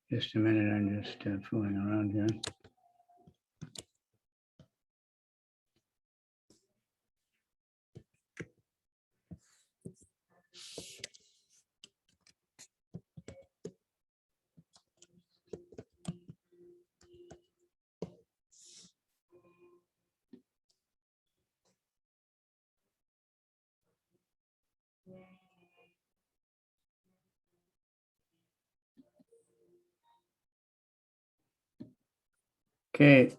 Just a minute, I'm just fooling around here. Okay,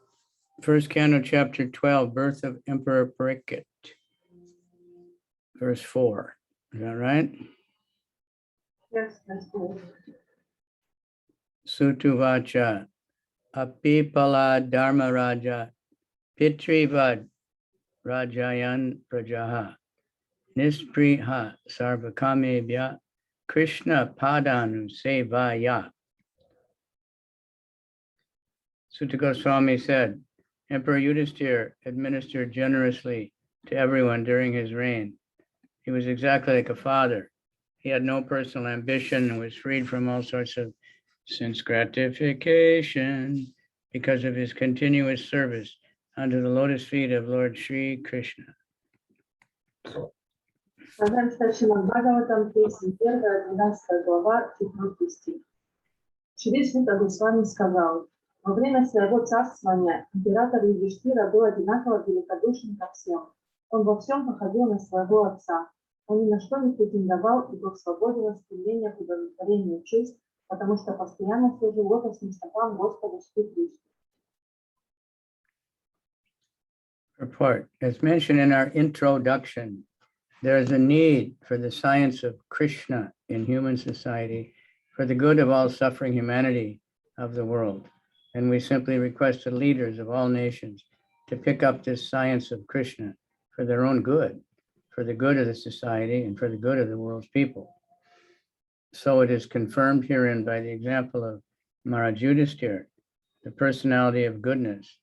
first canto, chapter 12, birth of Emperor Parīkṣit, verse 4. Is that right? Yes, that's good. Sutuvacha, Apipala Dharma Raja, Pitrivad Rajayan Prajaha, Nispriha Sarvakamebhya, Krishna Padanu Sevaya. Sutta Goswami said, Emperor Yudhisthira administered generously to everyone during his reign. He was exactly like a father. He had no personal ambition and was freed from all sorts of sense gratification because of his continuous service under the lotus feet of Lord Sri Krishna. Шримад Бхагаватам, песня 1, 12 глава, 4 стих. Шри Сutta Госвами сказал: во время своего царствования император Юдхиштира был одинаково великодушен ко всем. Он во всем походил на своего отца. Он ни на что не претендовал и был свободен от стремления к удовлетворению чувств, потому что постоянно служил лотосным стопам Господа Шри Кришны. Report. As mentioned in our introduction, there is a need for the science of Krishna in human society for the good of all suffering humanity of the world. And we simply request the leaders of all nations to pick up this science of Krishna for their own good, for the good of the society and for the good of the world's people. So it is confirmed herein by the example of Maharaj Yudhisthira, the personality of goodness.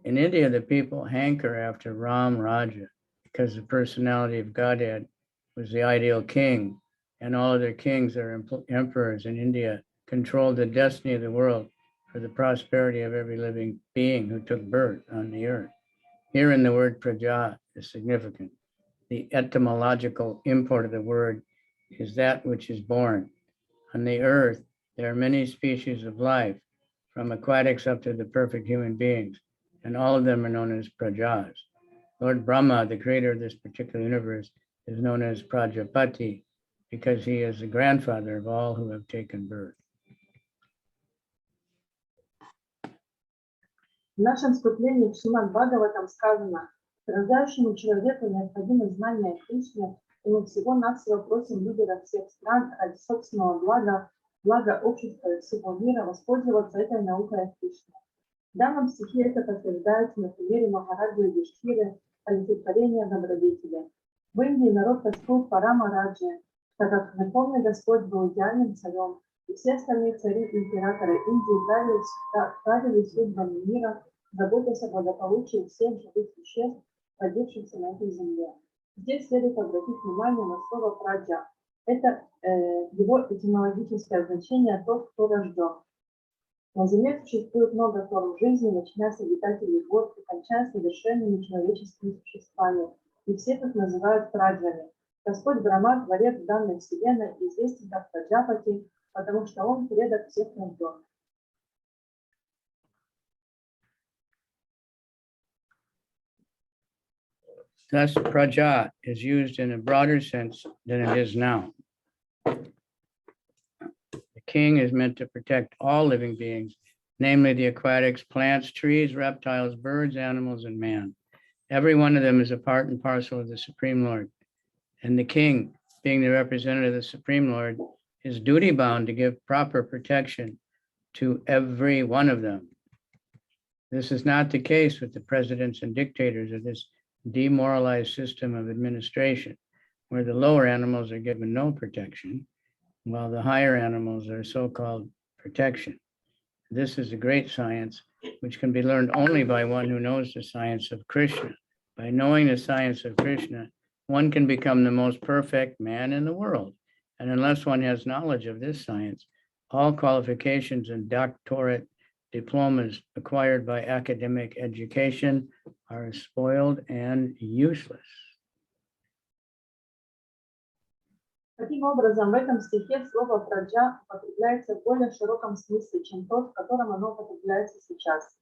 In India, the people hanker after Ram Raja because the personality of Godhead was the ideal king, and all other kings or emperors in India controlled the destiny of the world for the prosperity of every living being who took birth on the earth. Herein the word praja is significant. The etymological import of the word is that which is born. On the earth, there are many species of life, from aquatics up to the perfect human beings, and all of them are known as prajas. Lord Brahma, the creator of this particular universe, is known as Prajapati because he is the grandfather of all who have taken birth. В нашем вступлении в Шримад Бхагаватам сказано: рождающему человеку необходимо знание о Кришне, и мы всего-навсего просим лидеров всех стран ради собственного блага, блага общества и всего мира воспользоваться этой наукой о Кришне. В данном стихе это подтверждается на примере Махараджи Юдхиштиры, олицетворения добродетели. В Индии народ тоскует по Рама-Раджи, так как Верховный Господь был идеальным царем, и все остальные цари и императоры Индии правили судьбами мира, заботясь о благополучии всех живых существ, родившихся на этой земле. Здесь следует обратить внимание на слово «праджа». Это его этимологическое значение «тот, кто рожден». На Земле существует много форм жизни, начиная с обитателей гор и кончая совершенными человеческими существами, и все их называют праджами. Господь Брахма, творец данной вселенной, известен как Праджапати, потому что он предок всех рожденных. Thus, praja is used in a broader sense than it is now. The king is meant to protect all living beings, namely the aquatics, plants, trees, reptiles, birds, animals, and man. Every one of them is a part and parcel of the Supreme Lord. And the king, being the representative of the Supreme Lord, is duty bound to give proper protection to every one of them. This is not the case with the presidents and dictators of this demoralized system of administration, where the lower animals are given no protection, while the higher animals are so-called protection. This is a great science, which can be learned only by one who knows the science of Krishna. By knowing the science of Krishna, one can become the most perfect man in the world. And unless one has knowledge of this science, all qualifications and doctorate diplomas acquired by academic education are spoiled and useless. Таким образом, в этом стихе слово «праджа» употребляется в более широком смысле, чем тот, в котором оно употребляется сейчас.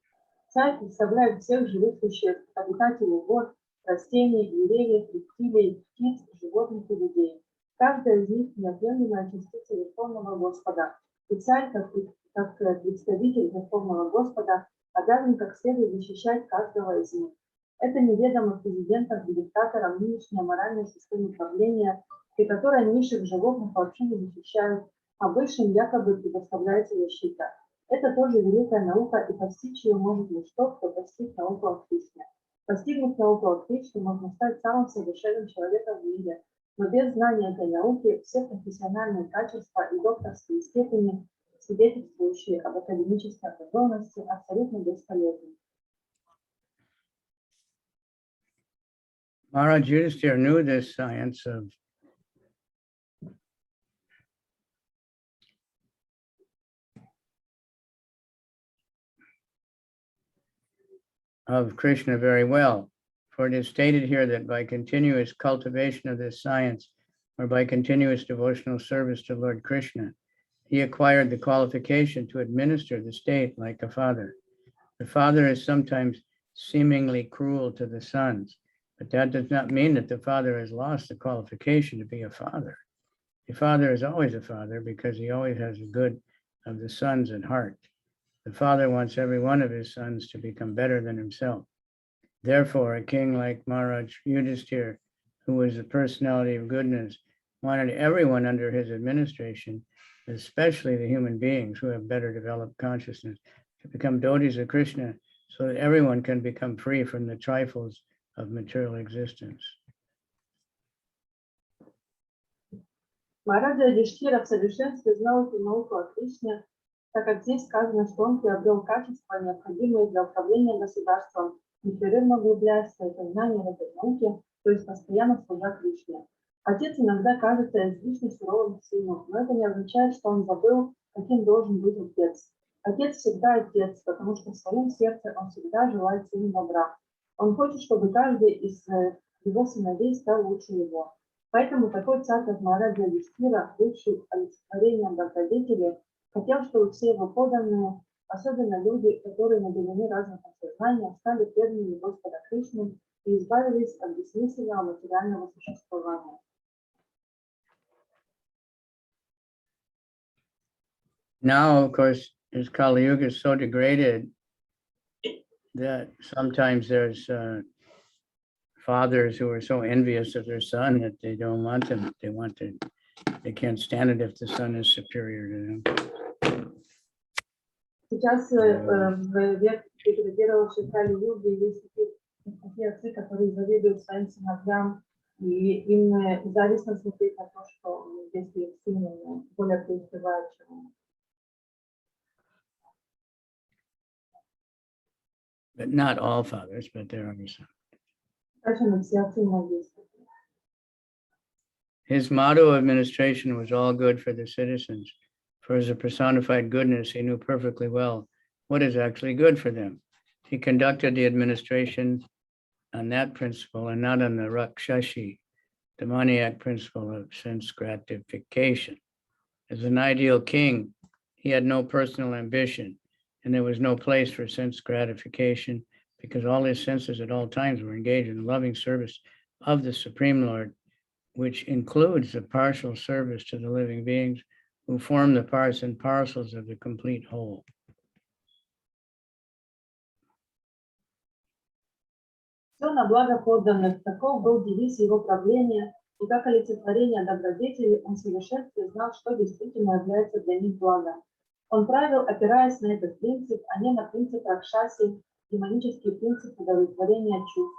Царь представляет всех живых существ, обитателей вод, растений, деревьев, рептилий, птиц, животных и людей. Каждая из них неотъемлемая частица Верховного Господа. И царь, как представитель Верховного Господа, обязан как следует защищать каждого из них. Это неведомо президентам и диктаторам нынешняя моральная система правления, при которой низших животных вообще не защищают, а высшим якобы предоставляется защита. Это тоже великая наука, и постичь ее может лишь тот, кто постиг науку о Кришне. Постигнув науку о Кришне, можно стать самым совершенным человеком в мире, но без знания этой науки все профессиональные качества и докторские степени, свидетельствующие об академической образованности, абсолютно бесполезны. Maharaj Yudhisthira knew this science of Krishna very well, for it is stated here that by continuous cultivation of this science, or by continuous devotional service to Lord Krishna, he acquired the qualification to administer the state like a father. The father is sometimes seemingly cruel to the sons, but that does not mean that the father has lost the qualification to be a father. The father is always a father because he always has the good of the sons at heart. The father wants every one of his sons to become better than himself. Therefore, a king like Maharaj Yudhisthira, who was a personality of goodness, wanted everyone under his administration, especially the human beings who have better developed consciousness, to become devotees of Krishna so that everyone can become free from the trifles of material existence. Махараджа Юдхиштхира в совершенстве знал эту науку о Кришне, так как здесь сказано, что он приобрел качества, необходимые для управления государством, непрерывно углубляясь в свои познания в этой науке, то есть постоянно служа Кришне. Отец иногда кажется излишне суровым сыном, но это не означает, что он забыл, каким должен быть отец. Отец всегда отец, потому что в своем сердце он всегда желает сыну добра. Он хочет, чтобы каждый из его сыновей стал лучше его. Поэтому такой царь, как Махараджа Юдхиштхира, бывший олицетворением добродетели, хотел, чтобы все его подданные, особенно люди, которые наделены развитым сознанием, стали преданными Господа Кришны и избавились от бессмысленного материального существования. Now, of course, as Kali Yuga is so degraded that sometimes there's fathers who are so envious of their son that they don't want them. They can't stand it if the son is superior to them. Сейчас в век деградировавшей Кали-юги есть такие отцы, которые завидуют своим сыновьям, и им завистно смотреть на то, что если их сын более преуспевает, чем он. But not all fathers, but there are some. Конечно, все отцы есть. His motto of administration was all good for the citizens. For as a personified goodness, he knew perfectly well what is actually good for them. He conducted the administration on that principle and not on the Rakshashi, demoniac principle of sense gratification. As an ideal king, he had no personal ambition, and there was no place for sense gratification because all his senses at all times were engaged in loving service of the Supreme Lord, which includes the partial service to the living beings who form the parts and parcels of the complete whole. Все на благо подданных, таков был девиз его правления, И как олицетворение добродетели, он в совершенстве знал, что действительно является для них благом. Он правил, опираясь на этот принцип, а не на принцип Ракшаси, демонический принцип удовлетворения чувств.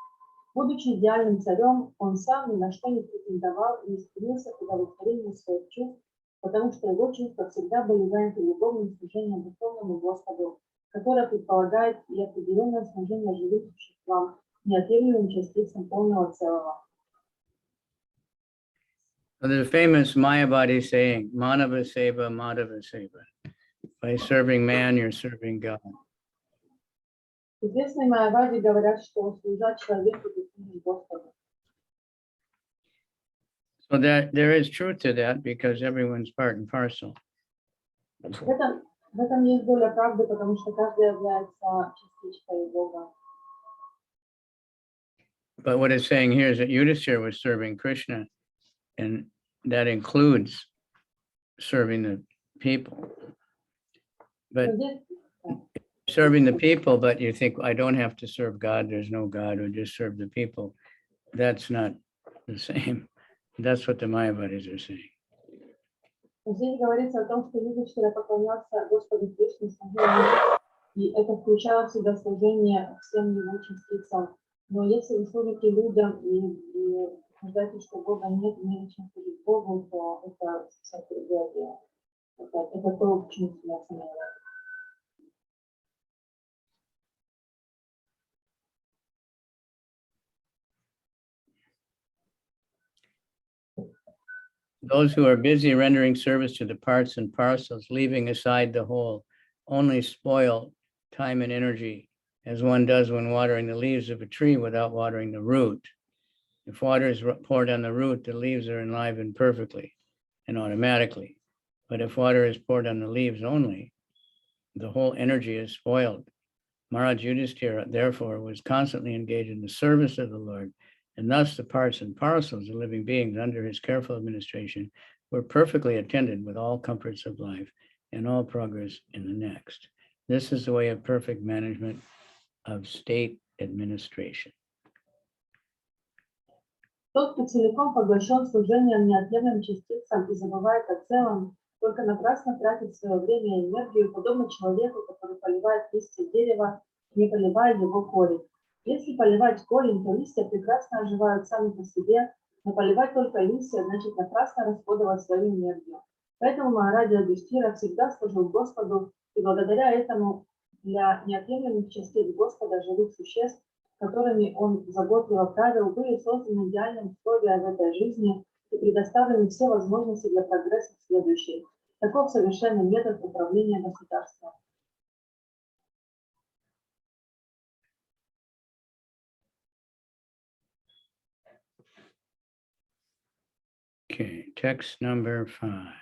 Будучи идеальным царем, он сам ни на что не претендовал и не стремился к удовлетворению своих чувств, потому что его чувства всегда были заняты любовным служением духовному Господу, которое предполагает и определенное служение живым существам, неотъемлемым частицам полного целого. So there's a famous Mayavadi saying, Manava Seva, Madhava Seva. By serving man, you're serving God. Известные майявади говорят, что служа человеку, ты служишь Господу. So there is truth to that because everyone's part and parcel. В этом есть доля правды, потому что каждый является частичкой Бога. But what it's saying here is that Yudhishthira was serving Krishna, and that includes serving the people. But serving the people, but you think, I don't have to serve God, there's no God, or just serve the people. That's not the same. That's what the Mayavadis are saying. Здесь говорится о том, что Юдхиштхира поклонялся Господу Кришне служению, и это включало в себя служение всем его частицам. Но если вы служите людям и утверждаете, что Бога нет, не зачем служить Богу, то это совсем другое дело. Это то, к чему себя смеялась. Those who are busy rendering service to the parts and parcels, leaving aside the whole, only spoil time and energy, as one does when watering the leaves of a tree without watering the root. If water is poured on the root, the leaves are enlivened perfectly and automatically. But if water is poured on the leaves only, the whole energy is spoiled. Maharaj Yudhishthira, therefore, was constantly engaged in the service of the Lord, and thus the parts and parcels of living beings under his careful administration were perfectly attended with all comforts of life and all progress in the next. This is the way of perfect management of state administration. Тот, кто целиком поглощен служением неотъемлемым частицам и забывает о целом, только напрасно тратит свое время и энергию, подобно человеку, который поливает листья дерева, не поливая его корень. Если поливать корень, то листья прекрасно оживают сами по себе, но поливать только листья значит напрасно расходовать свою энергию. Поэтому Махарадж Юдхиштхира всегда служил Господу, и благодаря этому для неотъемлемых частиц Господа, живых существ, которыми он заботливо правил, были созданы идеальные условия в этой жизни и предоставлены все возможности для прогресса в следующей. Таков совершенный метод управления государством. Okay, text number 5.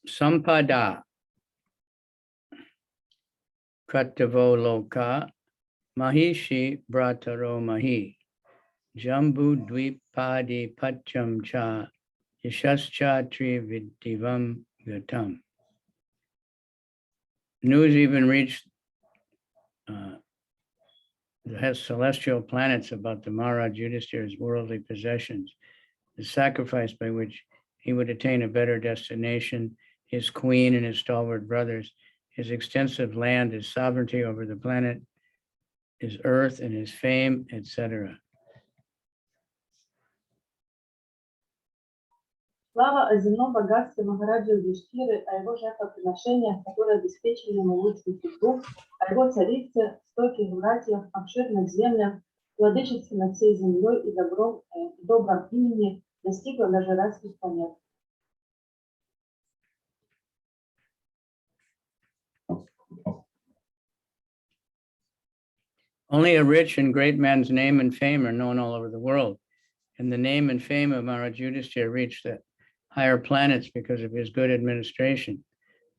Sampada Kratavo Loka Mahishi Brataro Mahi Jambu Dvipadi Pacham Cha Yashascha Tri Vidivam Gatam. News even reached the celestial planets about the Maharaj Yudhishthira's worldly possessions, the sacrifice by which he would attain a better destination, his queen and his stalwart brothers, his extensive land, his sovereignty over the planet, his earth and his fame, etc. Слава о земном богатстве Махараджа Юдхиштхиры, о его жертвоприношениях, которые обеспечили ему лучшую судьбу, о его царице, стойких братьях, обширных землях, владычестве над всей землей и добром имени достигла даже райских планет. Only a rich and great man's name and fame are known all over the world, and the name and fame of Maharaj Yudhishthira reached the higher planets because of his good administration,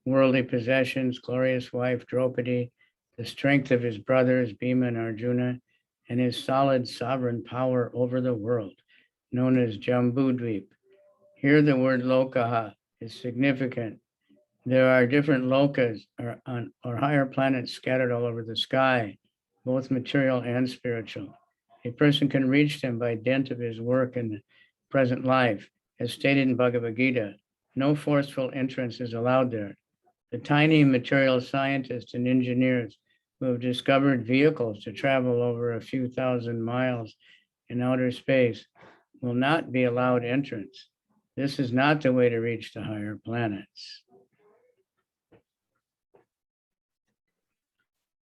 worldly possessions, glorious wife Draupadi, the strength of his brothers Bhima and Arjuna, and his solid sovereign power over the world, known as Jambudvip. Here the word Lokaha is significant. There are different lokas or higher planets scattered all over the sky, both material and spiritual. A person can reach them by dint of his work in the present life. As stated in Bhagavad Gita, no forceful entrance is allowed there. The tiny material scientists and engineers who have discovered vehicles to travel over a few thousand miles in outer space will not be allowed entrance. This is not the way to reach the higher planets.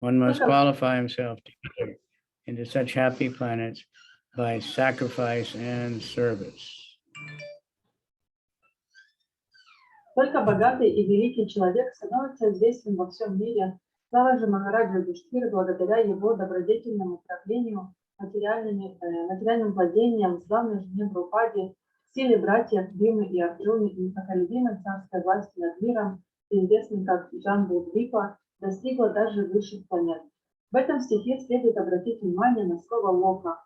One must qualify himself to enter into such happy planets by sacrifice and service. Только богатый и великий человек становится известен во всем мире. Слава же Махараджа Юдхиштхира благодаря его добродетельному управлению материальным владением, славной жене Друпаде, силе братьев Бимы и Арджуны и непоколебимой царской власти над миром, известной как Джамбудвипа, достигла даже высших планет. В этом стихе следует обратить внимание на слово «лока».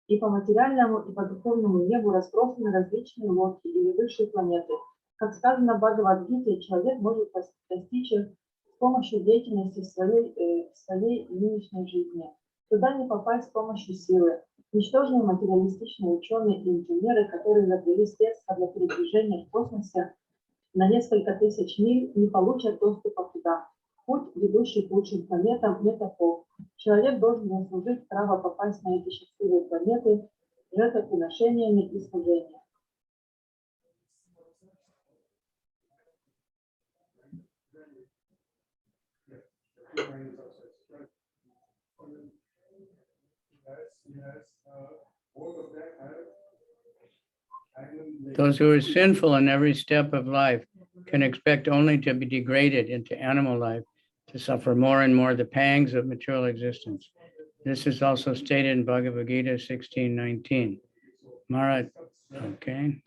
И по материальному, и по духовному небу разбросаны различные локи или высшие планеты. Как сказано в Бхагавад-гите, человек может достичь их с помощью деятельности своей нынешней жизни. Туда не попасть с помощью силы. Ничтожные материалистичные ученые и инженеры, которые изобрели средства для передвижения в космосе на несколько тысяч миль, не получат доступа туда. Путь, ведущий к лучшим планетам, не таков. Человек должен заслужить право попасть на эти счастливые планеты жертвоприношениями и служением. Those who are sinful in every step of life can expect only to be degraded into animal life, to suffer more and more the pangs of material existence. This is also stated in Bhagavad Gita 16:19. Maharaj, okay.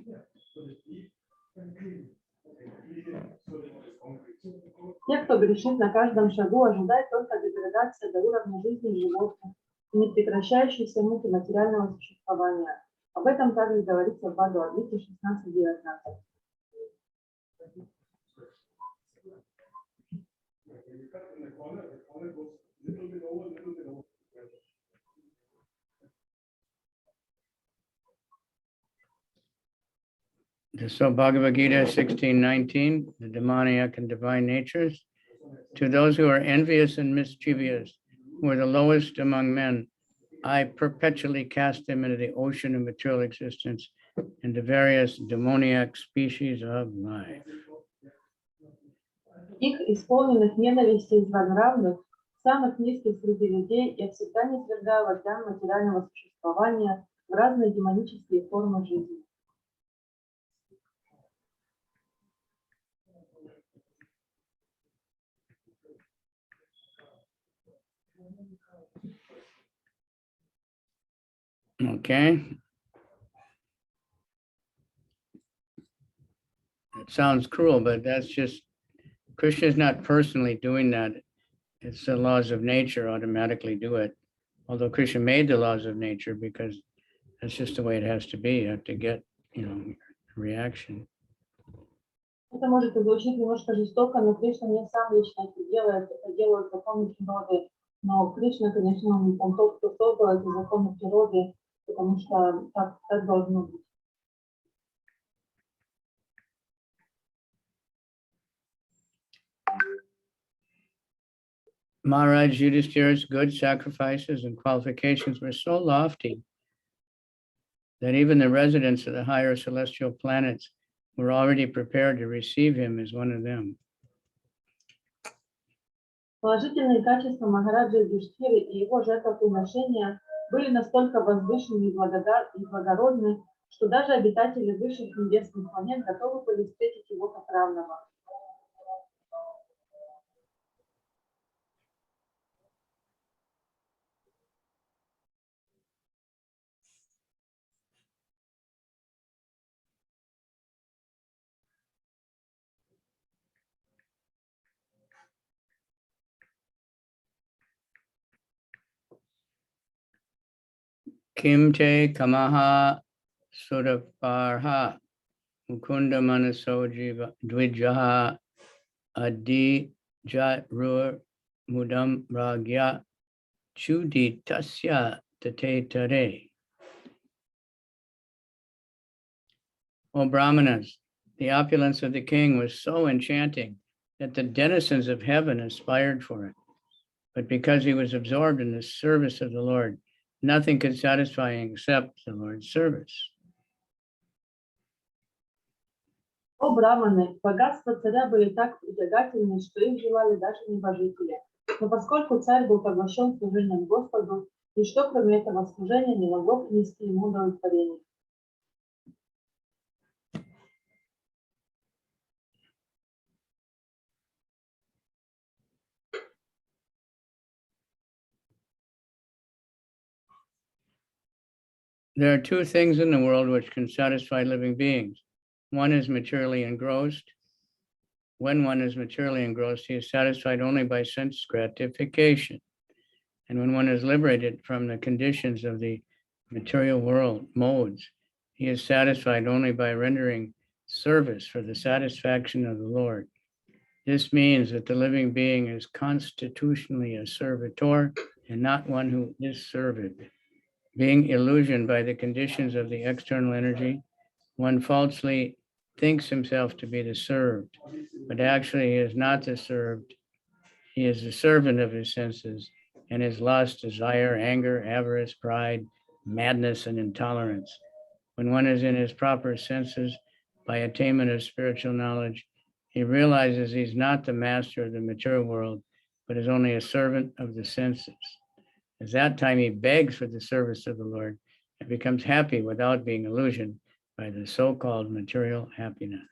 Те, кто грешит на каждом шагу, ожидают только деградации до уровня жизни животных и непрекращающейся муки материального существования. Об этом также говорится в Бхагавад-гите 16:19. So Bhagavad Gita 16:19, the demoniac and divine natures. To those who are envious and mischievous, who are the lowest among men, I perpetually cast them into the ocean of material existence, into various demoniac species of life. Их, исполненных ненависти и злонравных, самых низких среди людей, я всегда низвергаю в океан материального существования в разные демонические формы жизни. Okay. It sounds cruel, but that's just, Krishna is not personally doing that. It's the laws of nature automatically do it. Although Krishna made the laws of nature because that's just the way it has to be. You have to get, reaction. Это может звучить немножко жестоко, но Кришна не сам лично это делают законы природы. Но Кришна, конечно, он тот, кто создал эти законы природы, потому что так должно быть. Maharaj Yudhishthira's good sacrifices and qualifications were so lofty that even the residents of the higher celestial planets were already prepared to receive him as one of them. Положительные качества Махараджа Юдхиштхиры и его жертвоприношения были настолько возвышенны и благородны, что даже обитатели высших небесных планет готовы были встретить его как равного. Kimte kamaha suraparha mukunda manaso dvijaha adi jarur mudam ragya chuditasya tate tare. O Brahmanas, the opulence of the king was so enchanting that the denizens of heaven aspired for it. But because he was absorbed in the service of the Lord, nothing could satisfy him except the Lord's service. О, браманы, богатства царя были так притягательны, что их желали даже небожители. Но поскольку царь был поглощен служением Господу, ничто, кроме этого служения, не могло принести ему удовлетворение. There are two things in the world which can satisfy living beings. One is materially engrossed. When one is materially engrossed, he is satisfied only by sense gratification. And when one is liberated from the conditions of the material world modes, he is satisfied only by rendering service for the satisfaction of the Lord. This means that the living being is constitutionally a servitor and not one who is served. Being illusioned by the conditions of the external energy, one falsely thinks himself to be the served, but actually he is not the served. He is the servant of his senses and his lust, desire, anger, avarice, pride, madness, and intolerance. When one is in his proper senses, by attainment of spiritual knowledge, he realizes he's not the master of the material world, but is only a servant of the senses. At that time, he begs for the service of the Lord and becomes happy without being illusioned by the so-called material happiness.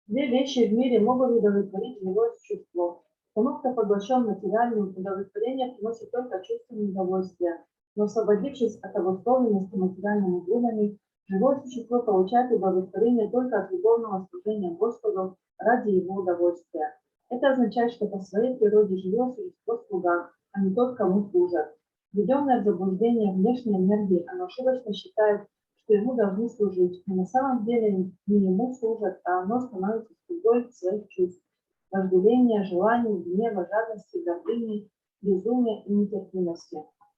Две вещи в мире могут удовлетворить живое существо. Тому, кто поглощен материальным, удовлетворение приносит только чувственное удовольствие. Но освободившись от обусловленности материальными блюдами, живое существо получает удовлетворение только от любовного служения Господу ради его удовольствия. Это означает, что по своей природе живое существо слуга, а не тот, кому служат. Введенное в заблуждение внешней энергии, оно ошибочно считает, что ему должны служить, но на самом деле не ему служат, а оно становится слугой своих чувств, вожделения, желаний, гнева, жадности, гордыни, безумия и нетерпимости.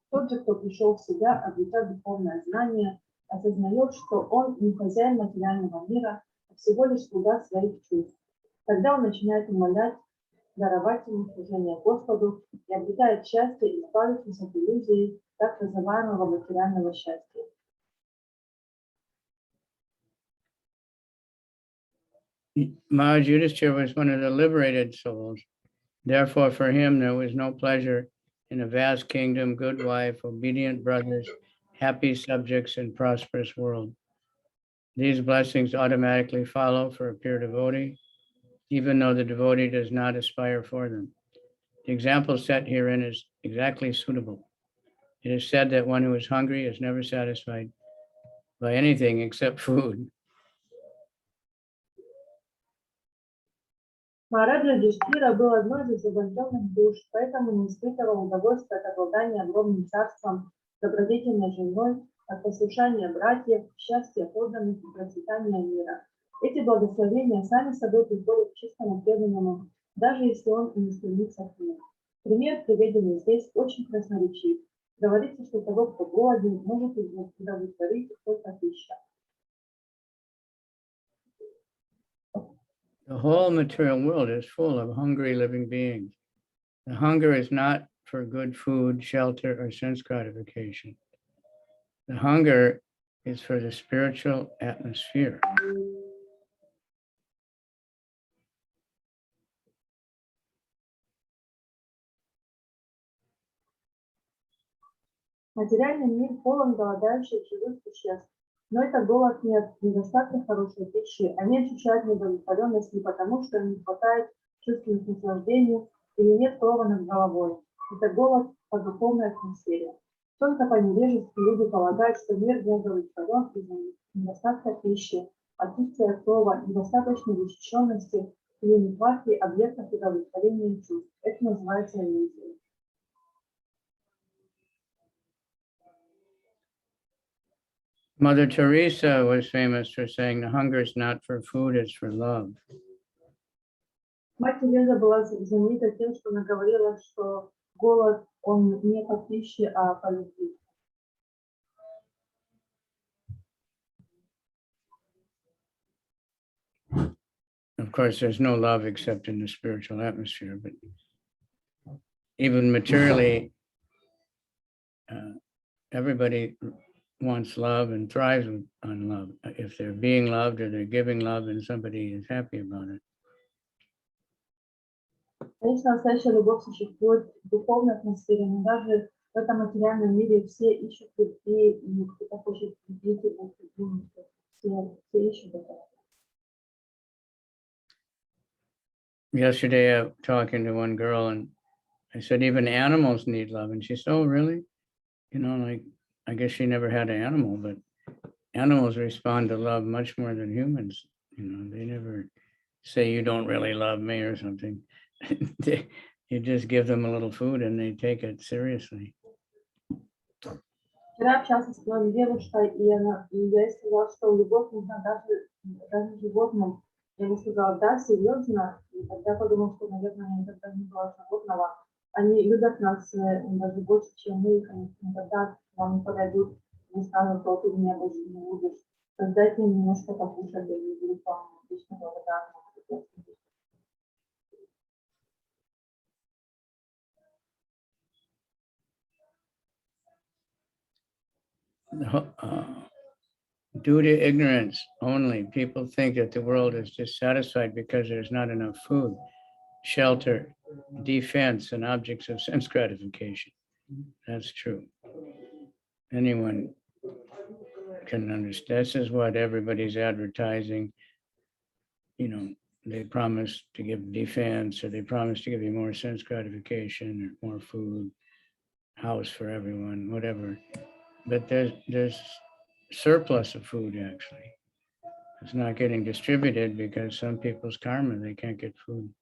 Тот же, кто пришел в себя, обретя духовное знание, осознает, что он не хозяин материального мира, а всего лишь слуга своих чувств. Тогда он начинает умолять, даровать ему служение Господу и обретает счастье, избавившись от иллюзии так называемого материального счастья. Maharaj Yudhishthira was one of the liberated souls. Therefore, for him, there was no pleasure in a vast kingdom, good wife, obedient brothers, happy subjects, and prosperous world. These blessings automatically follow for a pure devotee, even though the devotee does not aspire for them. The example set herein is exactly suitable. It is said that one who is hungry is never satisfied by anything except food. Махараджа Юдхиштхира был одной из освобожденных душ, поэтому не испытывал удовольствия от обладания огромным царством, добродетельной женой, от послушания братьев, счастья подданных и процветания мира. Эти благословения сами собой приходят к чистому преданному, даже если он и не стремится к ним. Пример, приведенный здесь, очень красноречив. Говорится, что того, кто голоден, может удовлетворить только пища. The whole material world is full of hungry living beings. The hunger is not for good food, shelter, or sense gratification. The hunger is for the spiritual atmosphere. Материальный мир полон голодающих живых существ. Но это голод не от недостатка хорошей пищи. Они ощущают неудовлетворенность не потому, что им не хватает чувственных наслаждений или нет крова над головой. Это голод по духовной атмосфере. Только по невежеству люди полагают, что мир не удовлетворен из-за недостатка пищи, отсутствия крова, недостаточной защищенности или нехватки объектов удовлетворения чувств. Это называется иллюзией. Mother Teresa was famous for saying the hunger is not for food, it's for love. Мать Тереза была знаменита тем, что она говорила, что голод, он не по пище, а по любви. Of course, there's no love except in the spiritual atmosphere, but even materially, everybody wants love and thrives on love. If they're being loved or they're giving love and somebody is happy about it. Конечно, настоящая любовь существует в духовной атмосфере, но даже в этом материальном мире все ищут любви, и кто-то хочет любить его, все ищут это. Yesterday, I was talking to one girl and I said, even animals need love. And she said, oh, really? You know, like, I guess she never had an animal, but animals respond to love much more than humans. You know, they never say, you don't really love me or something. You just give them a little food and they take it seriously. Вчера общался с одной девушкой, и я ей сказала, что любовь нужна даже животным. Я ему сказала, да, серьезно, и тогда подумал, что, наверное, никогда не было животного. Они любят нас даже больше, чем мы их, они никогда вам не подойдут, не скажут, что ты меня больше не любишь. Дайте им немножко покушать, и будут вам вечно благодарны. Due to ignorance only, people think that the world is dissatisfied because there's not enough food, shelter, defense, and objects of sense gratification. That's true. Anyone can understand. This is what everybody's advertising. You know, they promise to give defense, or they promise to give you more sense gratification, or more food, house for everyone, whatever. But there's surplus of food, actually. It's not getting distributed because some people's karma, they can't get food.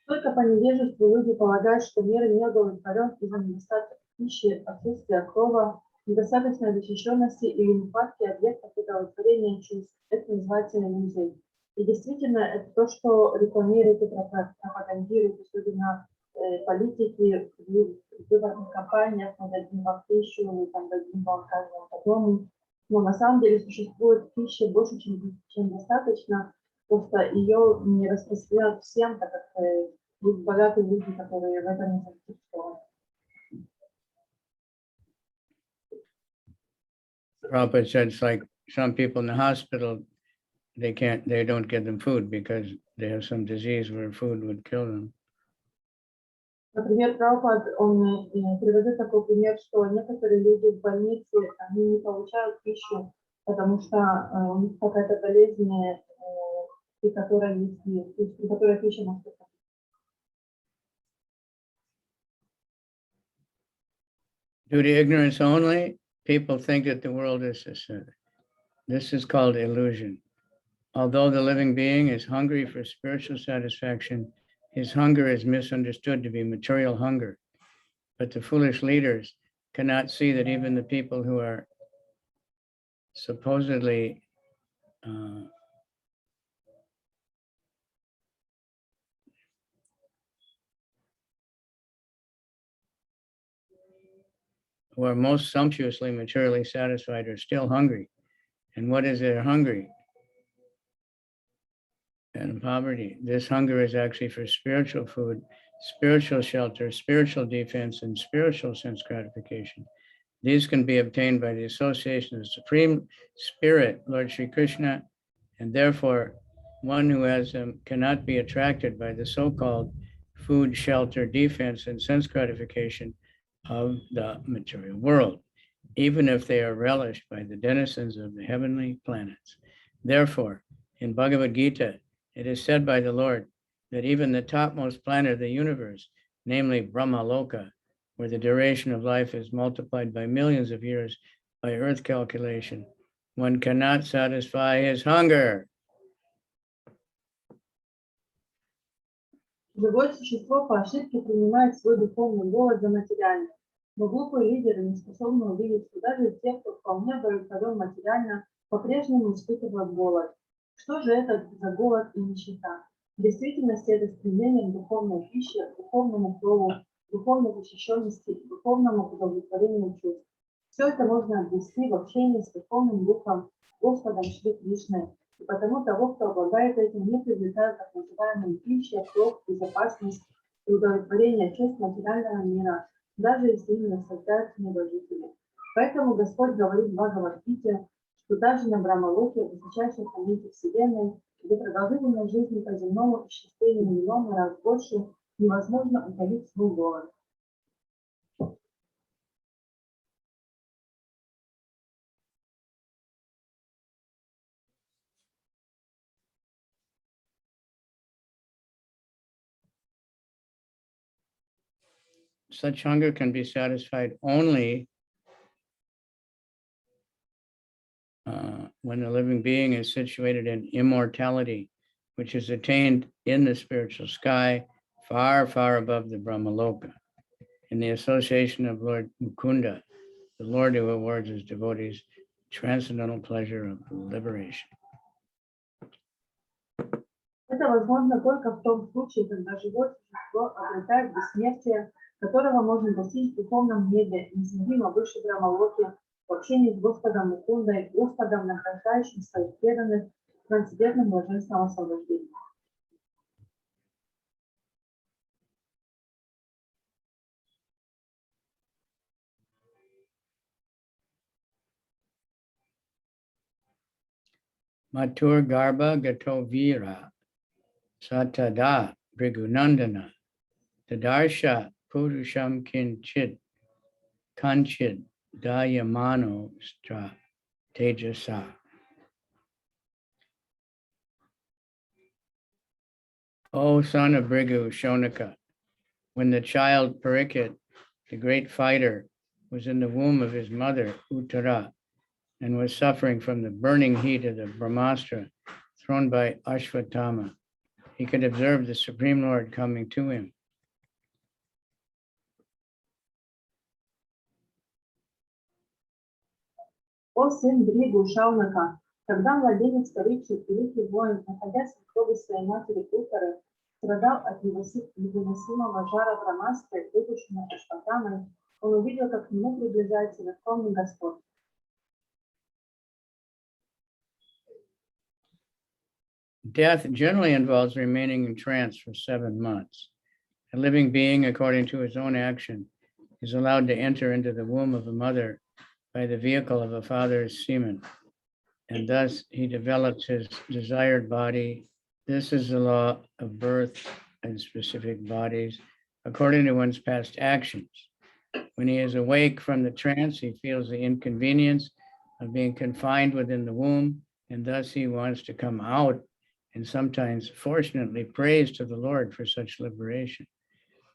Только по невежеству люди полагают, что мир не удовлетворен из-за недостатка пищи, отсутствия крова, недостаточной защищенности или нехватки объектов удовлетворения чувств. Это называется иллюзией. И действительно, это то, что рекламируют и пропагандируют, особенно политики в выборных кампаниях, мы дадим вам пищу, мы там дадим вам каждому по дому. Но на самом деле существует пищи больше, чем достаточно, просто ее не распространяют всем, так как есть богатые люди, которые в этом не заинтересованы. Prabhupada said it's like some people in the hospital, they don't give them food because they have some disease where food would kill them. Например, Прабхупад, он приводит такой пример, что некоторые люди в больнице, они не получают пищу, потому что у них какая-то болезнь, при которой пища может быть. Due to ignorance only, people think that the world is systemic. This is called illusion. Although the living being is hungry for spiritual satisfaction, his hunger is misunderstood to be material hunger. But the foolish leaders cannot see that even the people who are supposedly who are most sumptuously materially satisfied are still hungry. And what is their hungry? And poverty. This hunger is actually for spiritual food, spiritual shelter, spiritual defense, and spiritual sense gratification. These can be obtained by the association of the Supreme Spirit, Lord Sri Krishna, and therefore one who has them cannot be attracted by the so-called food, shelter, defense, and sense gratification of the material world, even if they are relished by the denizens of the heavenly planets. Therefore, in Bhagavad Gita, it is said by the Lord that even the topmost planet of the universe, namely Brahmaloka, where the duration of life is multiplied by millions of years by earth calculation, one cannot satisfy his hunger. Живое существо по ошибке принимает свой духовный голод за материальный. Но глупые лидеры не способны увидеть, что даже те, кто вполне удовлетворен материально, по-прежнему испытывают голод. Что же это за голод и нищета? В действительности это стремление к духовной пище, к духовному крову, духовной защищенности, к духовному удовлетворению чувств. Все это можно обрести в общении с Верховным Духом, Господом Шри Кришной. И потому того, кто обладает этим, не привлекают так называемые пища, кровь, безопасность и удовлетворение чувств материального мира, даже если ими наслаждаются небожители. Поэтому Господь говорит в Бхагават-гите, что даже на Брахмалоке, высочайшей планете Вселенной, где продолжительность жизни по земному исчислению миллионы раз больше, невозможно утолить свой голод. Such hunger can be satisfied only when the living being is situated in immortality, which is attained in the spiritual sky, far, far above the Brahmaloka, in the association of Lord Mukunda, the Lord who awards his devotees transcendental pleasure of liberation. Это возможно только в том случае, когда живое существо обретает бессмертие, которого можно достичь в духовном небе, незмеримо выше Брахмалоки, в общении с Господом Мукундой, Господом, награждающим своих преданных трансцендентным блаженством освобождения. Matur Garba Gatovira Satada Brigunandana Tadarsha Purusham Kinchit Kanchit Dayamano Stra Tejasa. O son of Brigu Shonaka, when the child Parīkṣit, the great fighter, was in the womb of his mother Uttara and was suffering from the burning heat of the Brahmastra thrown by Ashvatthama, he could observe the Supreme Lord coming to him. О сын Бригу Шаунака, когда младенец Парикшит, великий воин, находясь в утробе своей матери Уттары, страдал от невыносимого жара Брахмастры, выпущенной Ашватthамой, он увидел, как к нему приближается Верховный Господь. Death generally involves remaining in trance for 7 months. A living being, according to his own action, is allowed to enter into the womb of a mother by the vehicle of a father's semen, and thus he develops his desired body. This is the law of birth and specific bodies, according to one's past actions. When he is awake from the trance, he feels the inconvenience of being confined within the womb, and thus he wants to come out, and sometimes fortunately prays to the Lord for such liberation.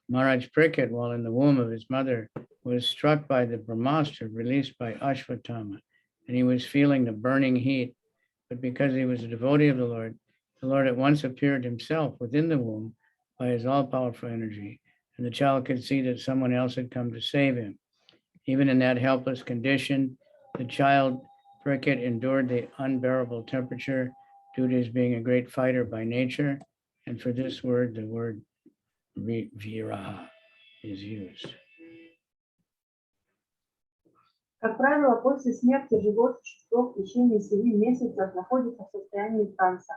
Maharaj Parīkṣit, while in the womb of his mother, was struck by the Brahmastra released by Ashvatthama, and he was feeling the burning heat. But because he was a devotee of the Lord at once appeared himself within the womb by his all-powerful energy, and the child could see that someone else had come to save him. Even in that helpless condition, the child Parīkṣit endured the unbearable temperature due to his being a great fighter by nature, and for this word, the word viraha is used. Как правило, после смерти живое существо в течение 7 месяцев находится в состоянии транса.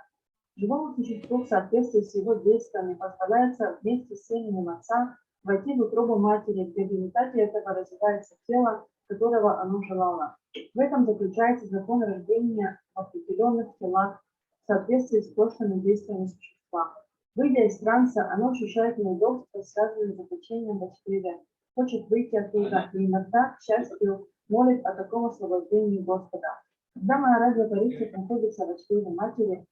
Живому существу в соответствии с его действиями позволяется вместе с семенем отца войти в утробу матери, где в результате этого развивается тело, которого оно желало. В этом заключается закон рождения в определенных телах в соответствии с прошлыми действиями существа. Выйдя из транса, оно ощущает неудобство, связанное с заключением в чреве, хочет выйти оттуда и иногда, к счастью, молит о таком освобождении Господа. Когда Махараджа Парикшит находился в чреве матери,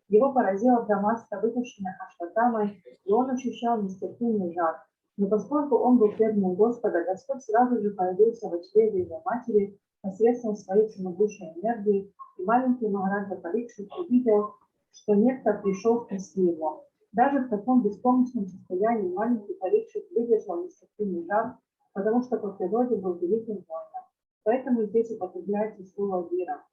его поразила Брахмастра, выпущенная Ашватthамой, и он ощущал нестерпимый жар. Но поскольку он был преданным Господа, Господь сразу же появился в чреве его матери посредством своей всемогущей энергии, и маленький Махараджа Парикшит увидел, что некто пришел спасти его. Даже в таком беспомощном состоянии маленький Парикшит выдержал нестерпимый жар, потому что по природе был великим воином. Поэтому здесь употребляется слово «вира».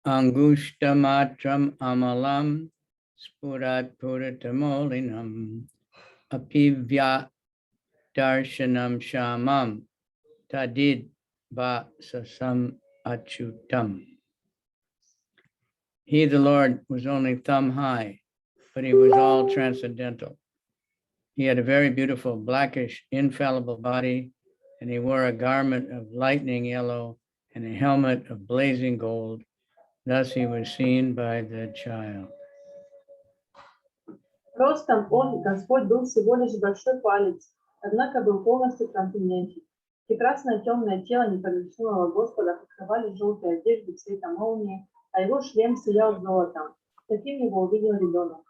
Angushthamatram amalam spurat puritamolinam apivya darshanam shamam tadid va sasam achutam. He, the Lord, was only thumb high, but he was all transcendental. He had a very beautiful, blackish, infallible body, and he wore a garment of lightning yellow and a helmet of blazing gold. Thus he was seen by the child. Ростом он, Господь, был всего лишь большой палец, однако был полностью трансцендентен. Прекрасное темное тело непогрешимого Господа покрывали желтые одежды цвета молнии, а его шлем сиял золотом. Таким его увидел ребенок.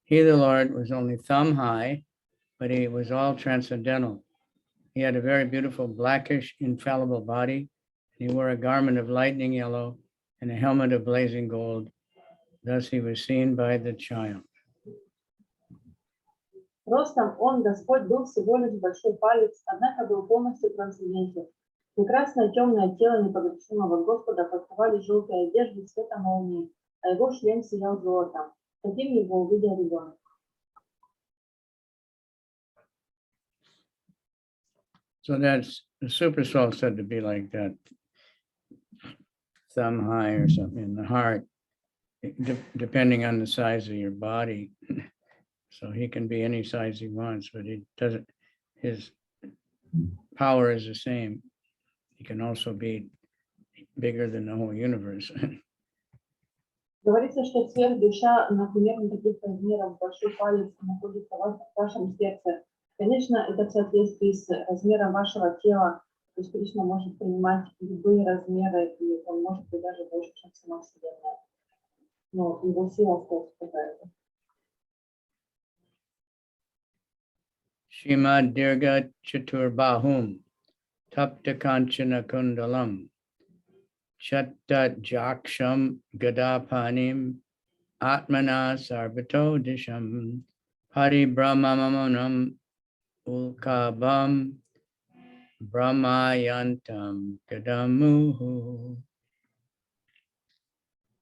He, the Lord, was only thumb high, but he was all transcendental. He had a very beautiful, blackish, infallible body. He wore a garment of lightning yellow and a helmet of blazing gold. Thus he was seen by the child. Ростом он, Господь, был всего лишь большой палец, однако был полностью трансцендентен. Прекрасное темное тело непогрешимого Господа покрывали желтые одежды цвета молнии, а его шлем сиял золотом. Таким его увидел ребенок. So that's the super soul said to be like that, thumb high or something in the heart, depending on the size of your body. So he can be any size he wants, but he doesn't, his power is the same. He can also be bigger than the whole universe. Говорится, что сверхдуша, например, на таких размерах большой палец находится в вашем сердце. Конечно, это в соответствии с размером вашего тела. То есть Кришна может принимать любые размеры, и он может быть даже больше, чем сама Вселенная. Но его сила остается такая. Shrimad Dirga Chaturbahum Tapta Kanchana Kundalam Chatta Jaksham Gadapanim Atmana Sarvato Disham Paribrahmamanam Ulkabam Brahmayantam Gadamuhu.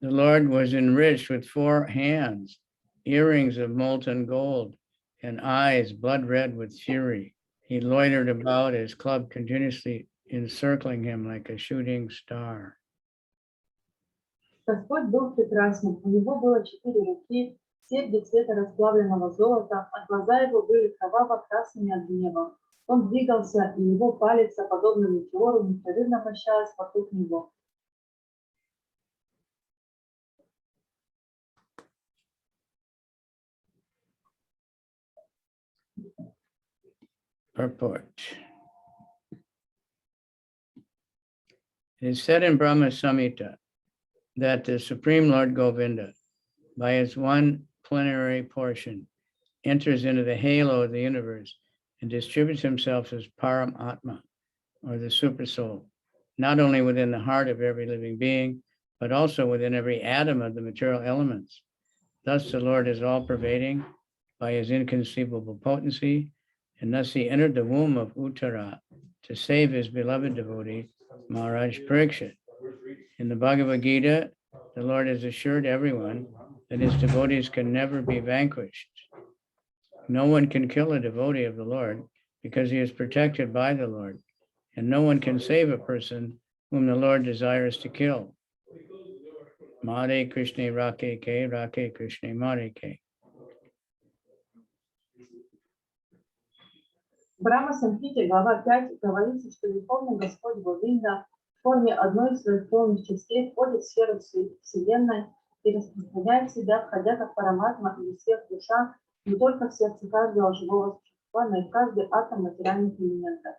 The Lord was enriched with 4 hands, earrings of molten gold, and eyes blood red with fury. He loitered about, his club continuously encircling him like a shooting star. Господь был прекрасным. У него было 4 руки, серьги цвета расплавленного золота, а глаза его были кроваво-красными от гнева. Он двигался, и его палец, подобно метеору, непрерывно вращалась вокруг него. Purport. It is said in Brahma Samhita that the Supreme Lord Govinda, by his one plenary portion, enters into the halo of the universe and distributes himself as Param Atma, or the Super Soul, not only within the heart of every living being, but also within every atom of the material elements. Thus the Lord is all-pervading by his inconceivable potency, and thus he entered the womb of Uttara to save his beloved devotee, Maharaj Parīkṣit. In the Bhagavad Gita, the Lord has assured everyone that his devotees can never be vanquished. No one can kill a devotee of the Lord because he is protected by the Lord, and no one can save a person whom the Lord desires to kill. Mare Krishna Rake Ke, Rake Krishna Mare Ke. В Брахма-самхите, глава 5, говорится, что Верховный Господь Говинда в форме одной из своих полных частей входит в сферу Вселенной и распространяет себя, входя как параматма или сверхдуша, не только в сердце каждого живого существа, но и в каждый атом материальных элементов.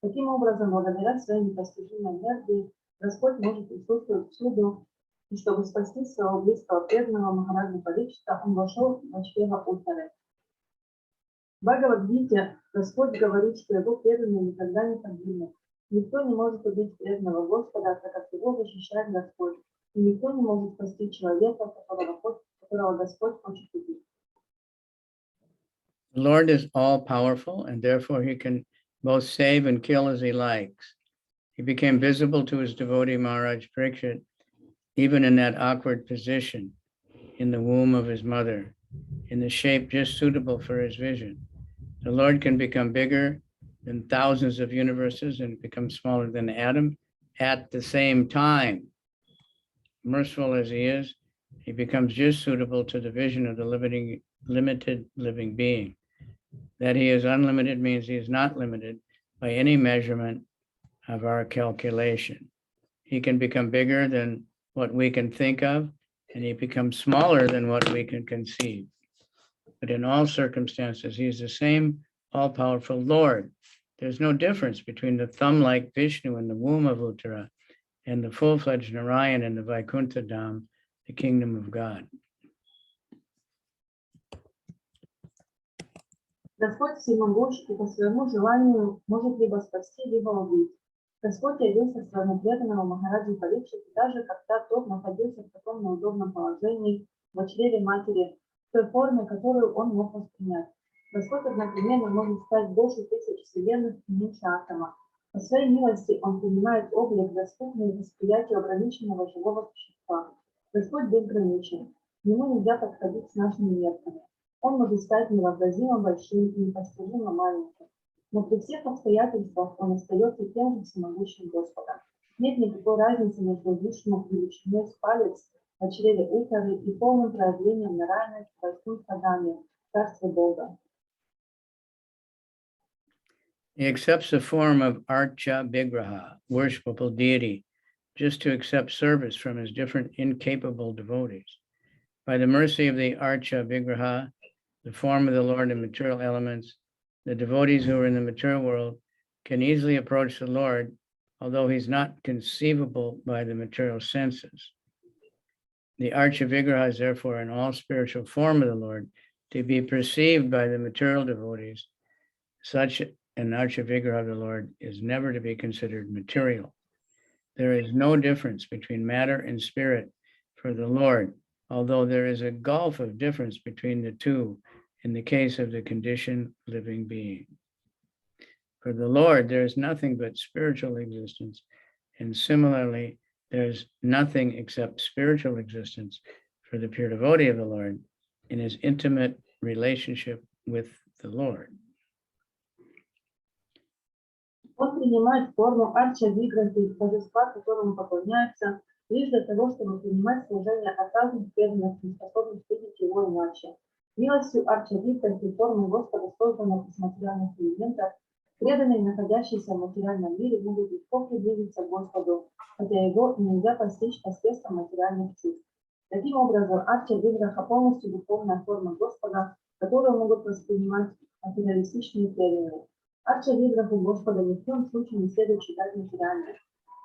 Таким образом, благодаря своей непостижимой энергии, Господь может присутствовать всюду И чтобы спасти своего близкого преданного Махараджа Парикшита, он вошел в чрево Уттары. В Бхагавад-гите Господь говорит, что его преданные никогда не погибнут. Никто не может убить преданного Господа, так как его защищает Господь. И никто не может спасти человека, которого Господь хочет убить. The Lord is all-powerful, and therefore he can both save and kill as he likes. He became visible to his devotee Maharaj Parīkṣit, even in that awkward position in the womb of his mother, in the shape just suitable for his vision. The Lord can become bigger than thousands of universes and become smaller than Adam at the same time. Merciful as he is, he becomes just suitable to the vision of the limited living being. That he is unlimited means he is not limited by any measurement of our calculation. He can become bigger than what we can think of, and he becomes smaller than what we can conceive. But in all circumstances, he is the same all-powerful Lord. There's no difference between the thumb-like Vishnu in the womb of Uttara and the full-fledged Narayan in the Vaikuntha Dham, the kingdom of God. Господь всемогущ и по своему желанию может либо спасти, либо убить. Господь явился своему преданному Махараджи Парикшиту, даже когда тот находился в таком неудобном положении в чреве матери, в той форме, которую он мог воспринять. Господь одновременно может стать больше тысяч вселенных и меньше атома. По своей милости он принимает облик, доступный восприятию ограниченного живого существа. Господь безграничен. К нему нельзя подходить с нашими мерками. Он может стать невообразимо большим и непостижимо маленьким. Но при всех обстоятельствах он остается тем же всемогущим Господом. Нет никакой разницы между Вишну величиной с палец в чреве Уттары и полным проявлением Нараяны в Вайкунтха Dhаме, Царстве Бога. He accepts the form of Archa Vigraha, worshipable deity, just to accept service from his different incapable devotees. By the mercy of the Archa Vigraha, the form of the Lord in material elements, the devotees who are in the material world can easily approach the Lord, although he's not conceivable by the material senses. The Archa Vigraha is therefore in all spiritual form of the Lord to be perceived by the material devotees. Such an Archa Vigraha of the Lord is never to be considered material. There is no difference between matter and spirit for the Lord, although there is a gulf of difference between the two in the case of the conditioned living being. For the Lord, there is nothing but spiritual existence, and similarly, there's nothing except spiritual existence for the pure devotee of the Lord in his intimate relationship with the Lord. Он принимает форму Арча Виграхи, божества, которому поклоняются, лишь для того, чтобы принимать служение от разных преданных, не способных видеть его иначе. Милостью Арча Виграхи формы Господа, созданных из материальных элементов, преданные, находящиеся в материальном мире, могут легко приблизиться к Господу, хотя его нельзя постичь посредством материальных чувств. Таким образом, Арча Виграха полностью духовная форма Господа, которую могут воспринимать материалистичные преданные. Арча Виграху Господа ни в коем случае не следует считать материальной.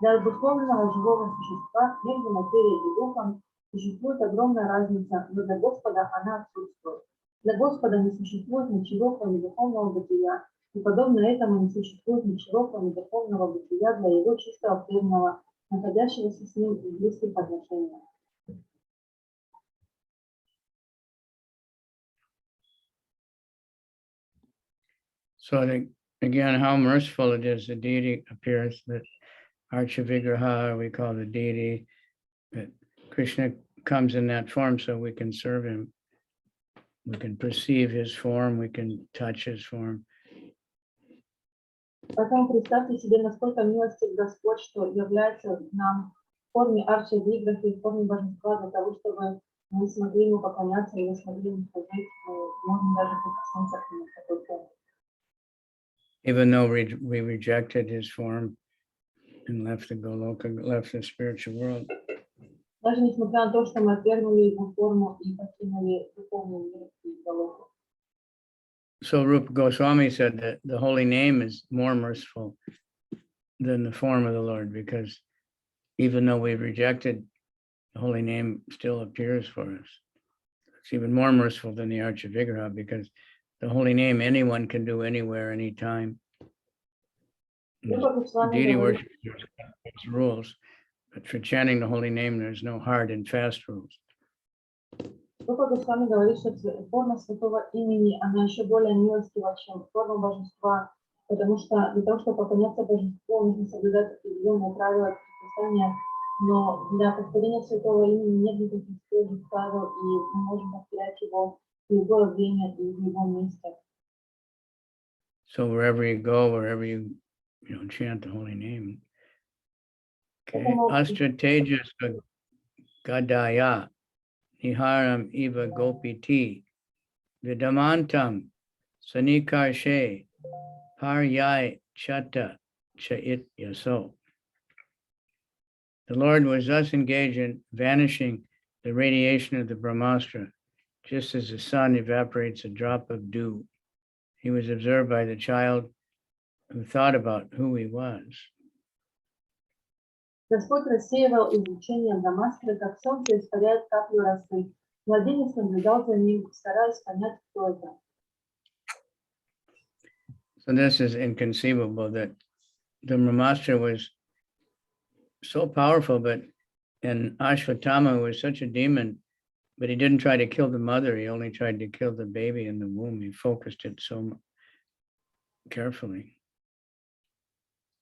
Для духовного живого существа между материей и духом существует огромная разница, но для Господа она отсутствует. Для Господа не существует ничего, кроме духовного бытия, и подобно этому не существует ничего, кроме духовного бытия для его чистого преданного, находящегося с ним в близких отношениях. So again, how merciful it is, the deity appears, that Archa Vigraha, we call the deity, that Krishna comes in that form so we can serve him. We can perceive his form, we can touch his form. Поэтому представьте себе, насколько милостив Господь, что является нам в форме Арча Виграхи, в форме божества, для того, чтобы мы смогли ему поклоняться и мы смогли ему служить, мы можем даже прикоснуться к нему в такой форме. Even though we rejected his form and left the Goloka, left the spiritual world. Даже несмотря на то, что мы отвергнули его форму и покинули духовный мир и Галоку. So Rupa Goswami said that the holy name is more merciful than the form of the Lord, because even though we've rejected the holy name still appears for us. It's even more merciful than the Archa Vigraha, because the holy name anyone can do anywhere, anytime. Deity worship, there's rules, but for chanting the holy name, there's no hard and fast rules. Бхагаватам с вами говорит, что форма святого имени, она еще более милостива, чем форма божества, потому что для того, чтобы поклоняться божеству, нужно соблюдать определенные правила Писания, но для повторения святого имени нет никаких строгих правил, и мы можем повторять его в любое время и в любом месте. So wherever you go, wherever you chant the holy name. Okay. Astra Tejas Gadaya Niharam Eva Gopiti Vidamantam Sanikarshe Paryai Chata Chait Yaso. The Lord was thus engaged in vanishing the radiation of the Brahmastra, just as the sun evaporates a drop of dew. He was observed by the child who thought about who he was. Господь рассеивал излучение Брахмастры, как солнце испаряет каплю росы. Младенец наблюдал за ним, стараясь понять, кто это. So this is inconceivable that the Brahmastra was so powerful, and Ashwatthama was such a demon, but he didn't try to kill the mother. He only tried to kill the baby in the womb. He focused it so carefully.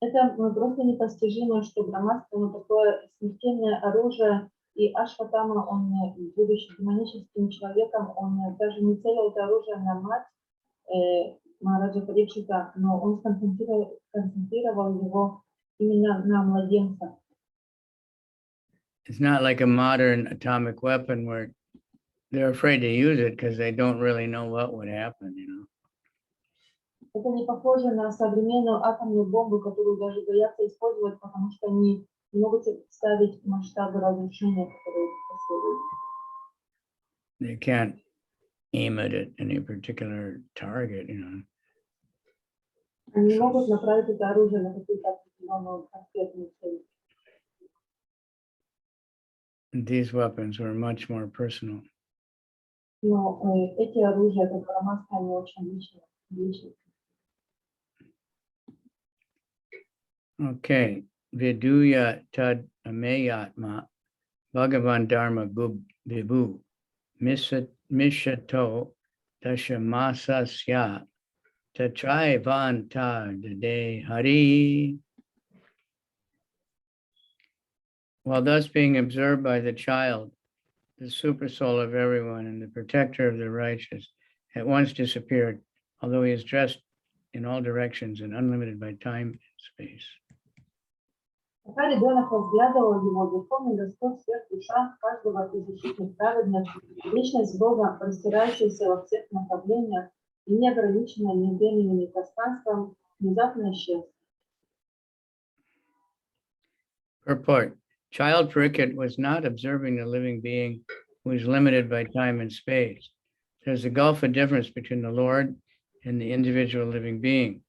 Это просто непостижимо, что Брахмастра такое смертельное оружие, и Ашватама, он, будучи демоническим человеком, он даже не целил это оружие на мать Махараджа Парикшита, но он сконцентрировал его именно на младенца. It's not like a modern atomic weapon where they're afraid to use it because they don't really know what would happen, Это не похоже на современную атомную бомбу, которую даже боятся использовать, потому что они не могут представить масштабы разрушения, которые последуют. They can't aim it at any particular target, Они не могут направить это оружие на какую-то определенную конкретную цель. These weapons were much more personal. Но эти оружия, как Брахмастра, они очень личные. Okay, Viduya tad ameyatma Bhagavan Dharma gub vibhu mishato dashamasasya tatrai vanta de hari. While thus being observed by the child, the supersoul of everyone and the protector of the righteous at once disappeared, although he is dressed in all directions and unlimited by time and space. Пока ребенок разглядывал его, Верховный Господь, свет, душа каждого из защитных праведных, личность Бога, простирающаяся во всех направлениях и неограниченная ни временем, ни пространством, внезапно исчез. Purport. Child Parīkṣit was not observing the living being who is limited by time and space. There's a gulf of difference between the Lord and the individual living being.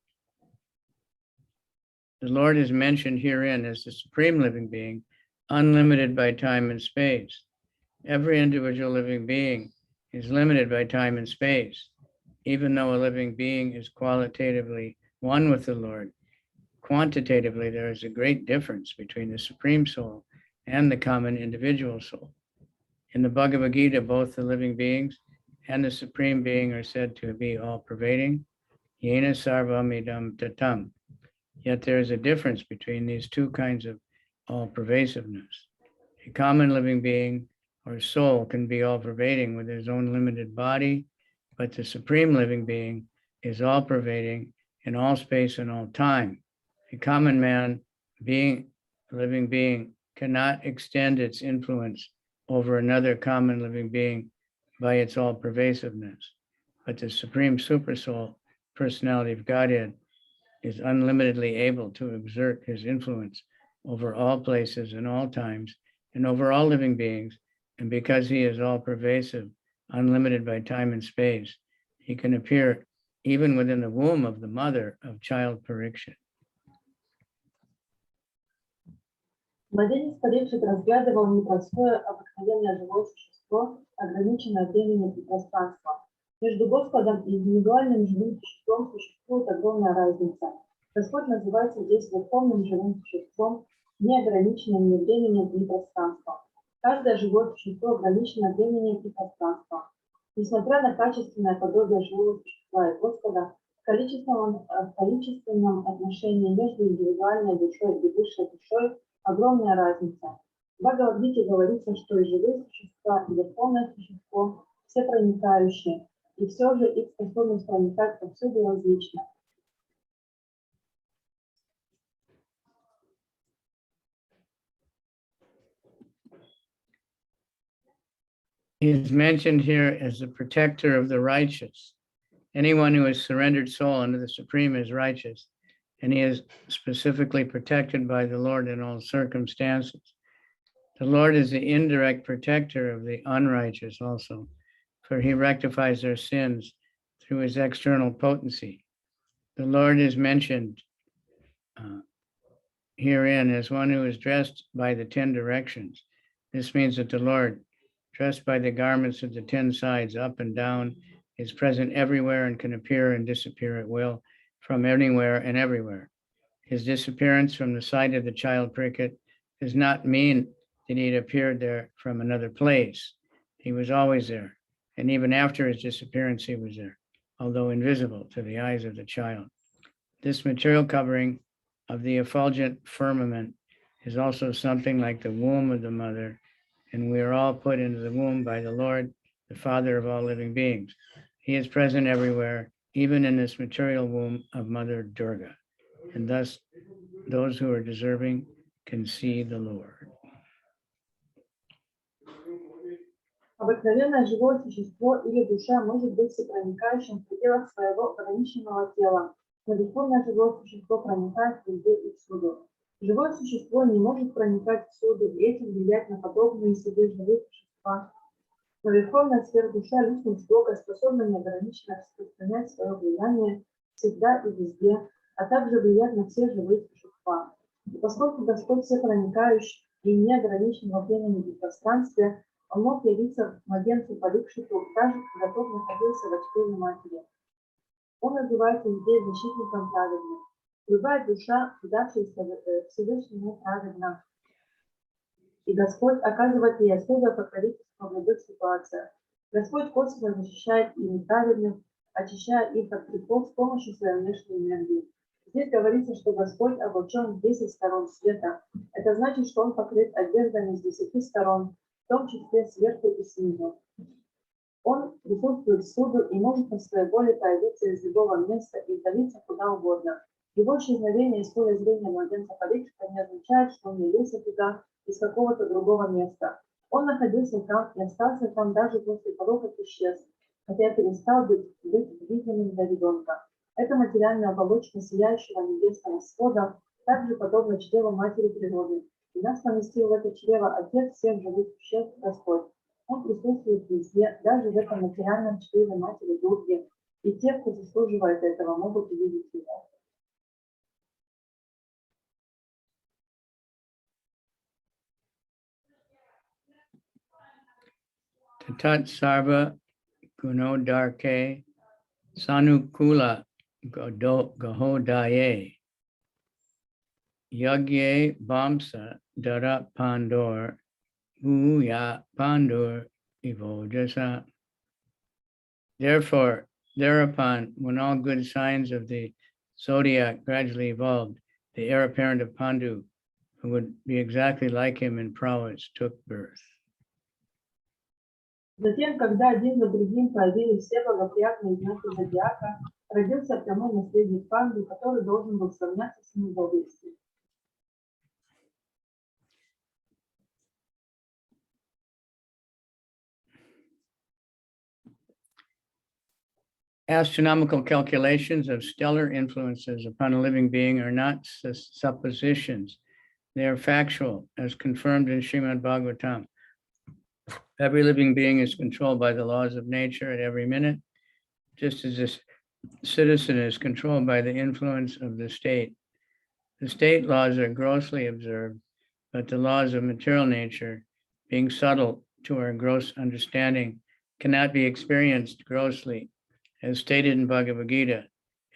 The Lord is mentioned herein as the supreme living being, unlimited by time and space. Every individual living being is limited by time and space. Even though a living being is qualitatively one with the Lord, quantitatively there is a great difference between the supreme soul and the common individual soul. In the Bhagavad Gita, both the living beings and the supreme being are said to be all-pervading, yena sarvam idam tatam. Yet there is a difference between these two kinds of all-pervasiveness. A common living being or soul can be all-pervading with his own limited body, but the supreme living being is all-pervading in all space and all time. A common living being cannot extend its influence over another common living being by its all-pervasiveness, but the supreme supersoul, personality of Godhead, is unlimitedly able to exert his influence over all places and all times and over all living beings. And because he is all pervasive, unlimited by time and space, he can appear even within the womb of the mother of child Parīkṣit. Младенец Парикшит разглядывал непростое, обыкновенное живое существо, ограниченное временем и пространством. Между Господом и индивидуальным живым существом существует огромная разница. Господь называется здесь верховным живым существом, не ограниченным ни временем, ни пространством. Каждое живое существо ограничено временем и пространством. Несмотря на качественное подобие живого существа и Господа, в количественном отношении между индивидуальной душой и высшей душой огромная разница. В Бхагавад-гите говорится, что и живые существа, и верховное существо все проникающие, и все же их способность проникать повсюду различна. He is mentioned here as the protector of the righteous. Anyone who has surrendered soul unto the Supreme is righteous, and he is specifically protected by the Lord in all circumstances. The Lord is the indirect protector of the unrighteous also, for he rectifies their sins through his external potency. The Lord is mentioned herein as one who is dressed by the 10 directions. This means that the Lord, dressed by the garments of the 10 sides, up and down, is present everywhere and can appear and disappear at will from anywhere and everywhere. His disappearance from the sight of the child Parīkṣit does not mean that he had appeared there from another place. He was always there, and even after his disappearance, he was there, although invisible to the eyes of the child. This material covering of the effulgent firmament is also something like the womb of the mother, and we are all put into the womb by the Lord, the Father of all living beings. He is present everywhere, even in this material womb of Mother Durga, and thus those who are deserving can see the Lord. Обыкновенное живое существо или душа может быть всепроникающим в пределах своего ограниченного тела, но верховное живое существо проникает везде и всюду. Живое существо не может проникать всюду и этим влиять на подобные себе живые существа. Но верховная сверхдуша, личность Бога, способна неограниченно распространять свое влияние всегда и везде, а также влиять на все живые существа. И поскольку Господь всепроникающий и не ограничен во времени и пространстве, он мог явиться младенцу Парикшиту, даже когда тот находился в чреве матери. Он называется здесь защитником праведных. Любая душа, предавшаяся Всевышнему, праведна. И Господь оказывает ей особое покровительство в любых ситуациях. Господь косвенно защищает и неправедных, очищая их от грехов с помощью своей внешней энергии. Здесь говорится, что Господь облачен в 10 сторон света. Это значит, что Он покрыт одеждами с 10 сторон, в том числе сверху и снизу. Он присутствует всюду и может по своей воле появиться из любого места и удалиться куда угодно. Его исчезновение из поля зрения младенца Парикшита не означает, что он явился туда из какого-то другого места. Он находился там и остался там даже после того, как исчез, хотя перестал быть видимым для ребенка. Эта материальная оболочка сияющего небесного свода также подобна чреву матери природы. И нас поместил в это чрево Отец всех живых существ Господь. Он присутствует везде, даже в этом материальном чреве матери Дурги, и те, кто заслуживает этого, могут увидеть его. Tatat sarva gunodarke sanukula gahodaye yagye bamsa dara pandor uya pandur ivojasa. Therefore, thereupon, when all good signs of the zodiac gradually evolved, the heir apparent of Pandu, who would be exactly like him in prowess, took birth. Затем, когда один за другим появились все благоприятные знаки зодиака, родился прямой наследник Панду, который должен был сравняться с ним в доблести. Astronomical calculations of stellar influences upon a living being are not suppositions. They are factual, as confirmed in Srimad Bhagavatam. Every living being is controlled by the laws of nature at every minute, just as a citizen is controlled by the influence of the state. The state laws are grossly observed, but the laws of material nature, being subtle to our gross understanding, cannot be experienced grossly. As stated in Bhagavad Gita,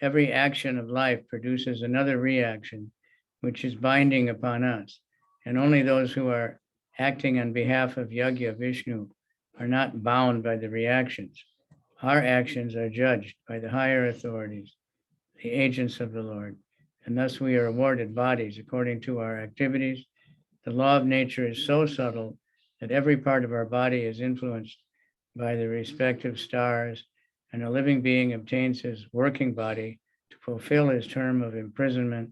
every action of life produces another reaction, which is binding upon us, and only those who are acting on behalf of Yagya Vishnu are not bound by the reactions. Our actions are judged by the higher authorities, the agents of the Lord, and thus we are awarded bodies according to our activities. The law of nature is so subtle that every part of our body is influenced by the respective stars, and a living being obtains his working body to fulfill his term of imprisonment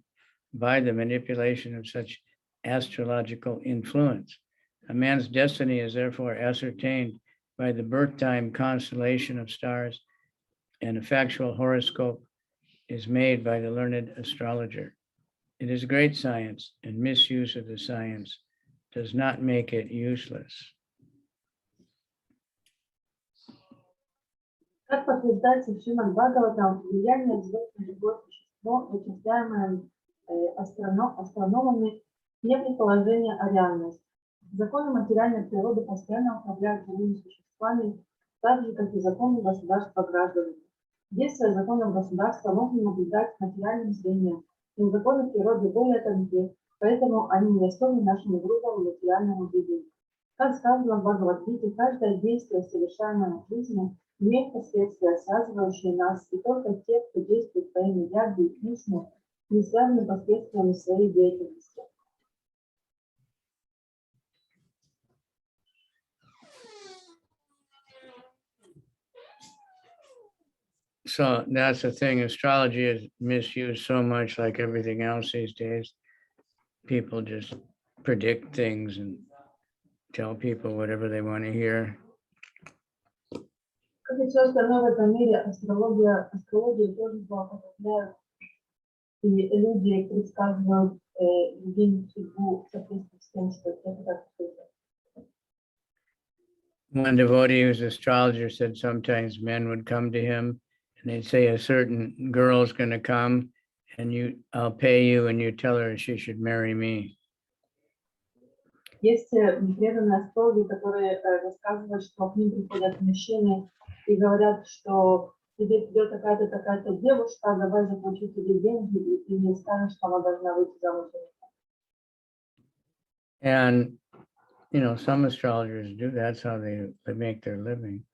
by the manipulation of such astrological influence. A man's destiny is therefore ascertained by the birth time constellation of stars, and a factual horoscope is made by the learned astrologer. It is great science, and misuse of the science does not make it useless. Как подтверждается в Шримад Бхагаватам, влияние звезд на любое существо, вычисляемое астрономами, не предположение, а реальность. Законы материальной природы постоянно управляют живыми существами, так же, как и законы государства гражданами. Действия законов государства можно наблюдать материальным зрением, но законы природы более тонкие, поэтому они недоступны нашему грубому материальному видению. Как сказано в Бхагавад-гите, каждое действие, совершаемое в жизни, имеет последствия, связывающие нас, и только те, кто действует своими ягами и Кришну, не связаны последствиями своей деятельности. So that's the thing. Astrology is misused so much, like everything else these days. People just predict things and tell people whatever they want to hear. Как и все остальное в этом мире, астрологию тоже злоупотребляют, и люди предсказывают день судьбу в соответствии с тем, что это так сказать. One devotee who's an astrologer said sometimes men would come to him and they'd say a certain girl's going to come and I'll pay you, and you tell her she should marry me. Есть преданные астрологи, которые рассказывают, что к ним приходят мужчины и говорят, что тебе придет такая-то девушка, давай заплачу тебе деньги, и ты не скажешь, что она должна выйти замуж. And some astrologers do. That's how they make their living.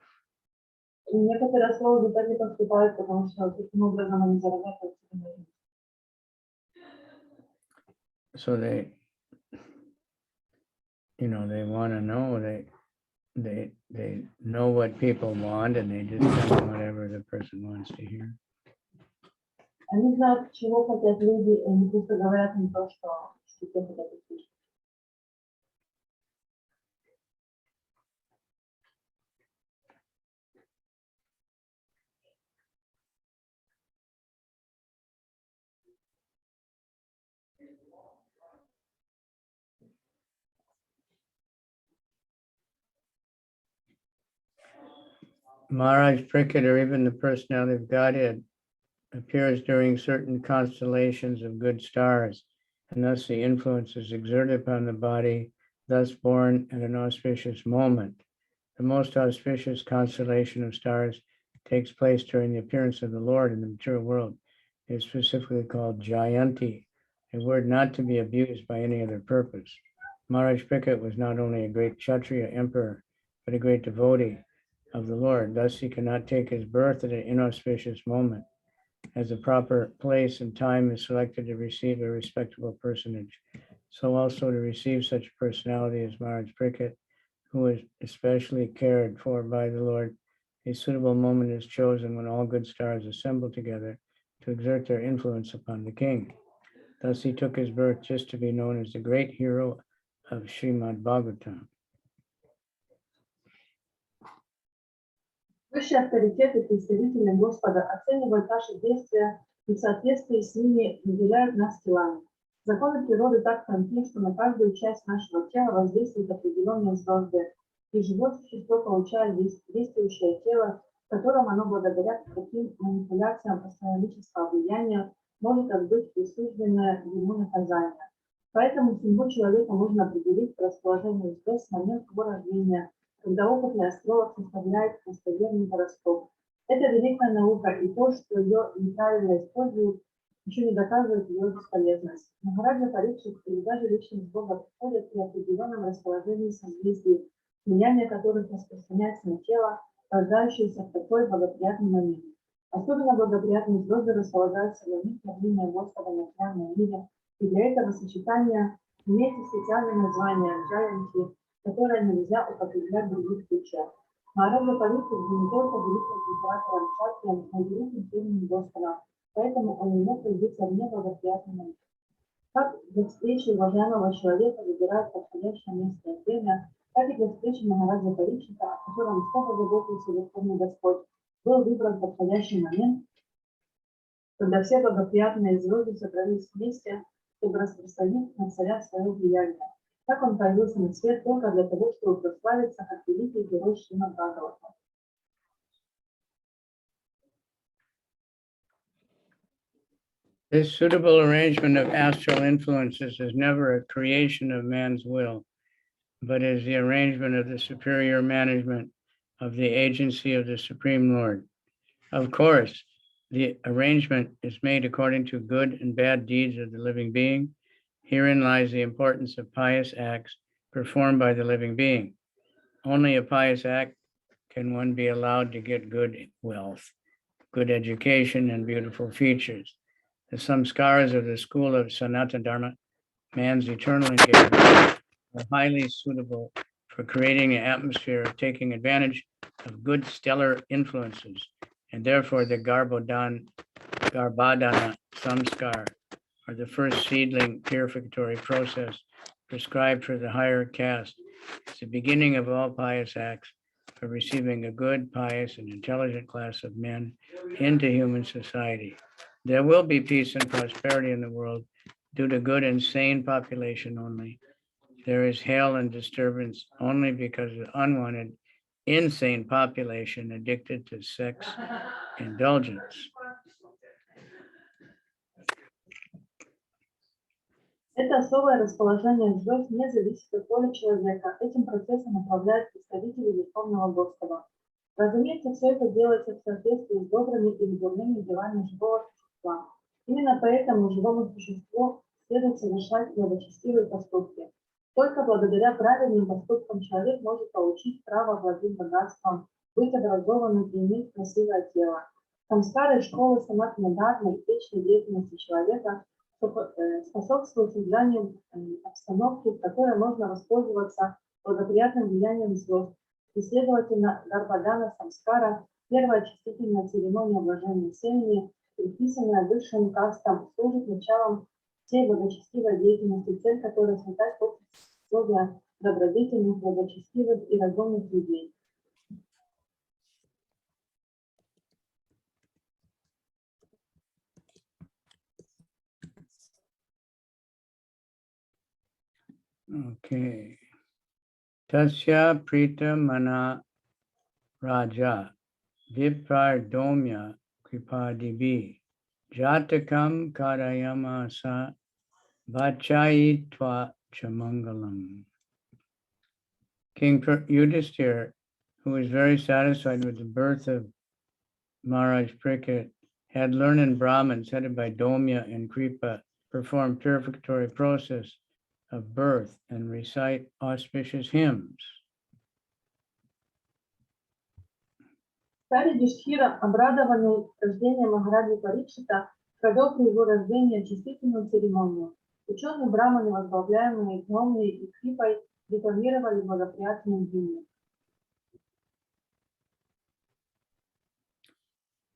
И некоторые астрологи так и поступают, потому что таким образом они зарабатывают себе на жизнь. So they want to know, they know what people want, and they just tell them whatever the person wants to hear. Они знают, чего хотят люди, и они просто говорят им то, что те хотят услышать. Maharaj Parīkṣit, or even the personality of Godhead, appears during certain constellations of good stars, and thus the influence is exerted upon the body, thus born at an auspicious moment. The most auspicious constellation of stars takes place during the appearance of the Lord in the material world. It is specifically called Jayanti, a word not to be abused by any other purpose. Maharaj Parīkṣit was not only a great Kshatriya emperor, but a great devotee of the Lord. Thus he cannot take his birth at an inauspicious moment, as a proper place and time is selected to receive a respectable personage. So also to receive such a personality as Maharaj Parīkṣit, who is especially cared for by the Lord, a suitable moment is chosen when all good stars assemble together to exert their influence upon the king. Thus he took his birth just to be known as the great hero of Srimad Bhagavatam. Высшие авторитеты, представители Господа, оценивают наши действия и в соответствии с ними наделяют нас телами. Законы природы так тонки, что на каждую часть нашего тела воздействуют определенные звезды, и живое существо получает действующее тело, в котором оно благодаря таким манипуляциям астрономического влияния может отбыть присужденное ему наказание. Поэтому судьбу человека можно определить по расположению звезд с момента его рождения, когда опытный астролог составляет достоверный гороскоп. Это великая наука, и то, что ее неправильно используют, еще не доказывает ее бесполезность. Махараджа Парикшит или даже личность Бога приходят при определенном расположении созвездий, влияние которых распространяется на тело, рождающееся в такой благоприятный момент. Особенно благоприятные звезды располагаются в момент явления Господа на материальном мире, и для этого сочетания имеется специальное название джаянти, которое нельзя употреблять в других случаях. Махараджа Парикшит был не только великим императором Шатрием, но и великим преданным Господа, поэтому он не мог родиться в неблагоприятный момент. Как для встречи уважаемого человека выбирают подходящее место и время, так и для встречи Махараджа Парикшита, о котором столько заботился Верховный Господь, был выбран подходящий момент, когда все благоприятные звезды собрались вместе, чтобы распространить на царя свое влияние. Так он появился на свет только для того, чтобы прославиться как великий герой Шримад Бхагаватам. This suitable arrangement of astral influences is never a creation of man's will, but is the arrangement of the superior management of the agency of the Supreme Lord. Of course, the arrangement is made according to good and bad deeds of the living being. Herein lies the importance of pious acts performed by the living being. Only a pious act can one be allowed to get good wealth, good education, and beautiful features. The samskaras of the school of Sanatana Dharma, man's eternal engagement, are highly suitable for creating an atmosphere of taking advantage of good stellar influences, and therefore the Garbhodana samskar, or the first seedling purificatory process prescribed for the higher caste, is the beginning of all pious acts for receiving a good, pious, and intelligent class of men into human society. There will be peace and prosperity in the world due to good and sane population only. There is hell and disturbance only because of unwanted, insane population addicted to sex indulgence. Это особое расположение звезд не зависит от воли человека. Этим процессом управляют представители Верховного Господа. Разумеется, все это делается в соответствии с добрыми или дурными делами живого существа. Именно поэтому живому существу следует совершать благочестивые поступки. Только благодаря правильным поступкам человек может получить право владеть богатством, быть образованным и иметь красивое тело. Самскары школы Санатана Дхармы и вечной деятельности человека способствует созданию обстановки, в которой можно воспользоваться благоприятным влиянием звезд. И, следовательно, Гарбадана Самскара, первая очистительная церемония вложения семени, предписанная высшим кастам, служит началом всей благочестивой деятельности, цель которой создать условия добродетельных, благочестивых и разумных людей. Okay. Tasya Prita Mana Raja Vipardomya Kripadibi Jatakam Karayamasa Vachayitva Chamangalam. King Yudhisthira, who was very satisfied with the birth of Maharaj Parīkṣit, had learned Brahmins headed by Domya and Kripa perform purificatory process of birth and recite auspicious hymns. Царь Юдхишthira, обрадованный рождением Махараджи Парикшита, провел при его рождении очистительную церемонию. Ученые браманы, возглавляемые Домьей и Крипой, декламировали благоприятные гимны.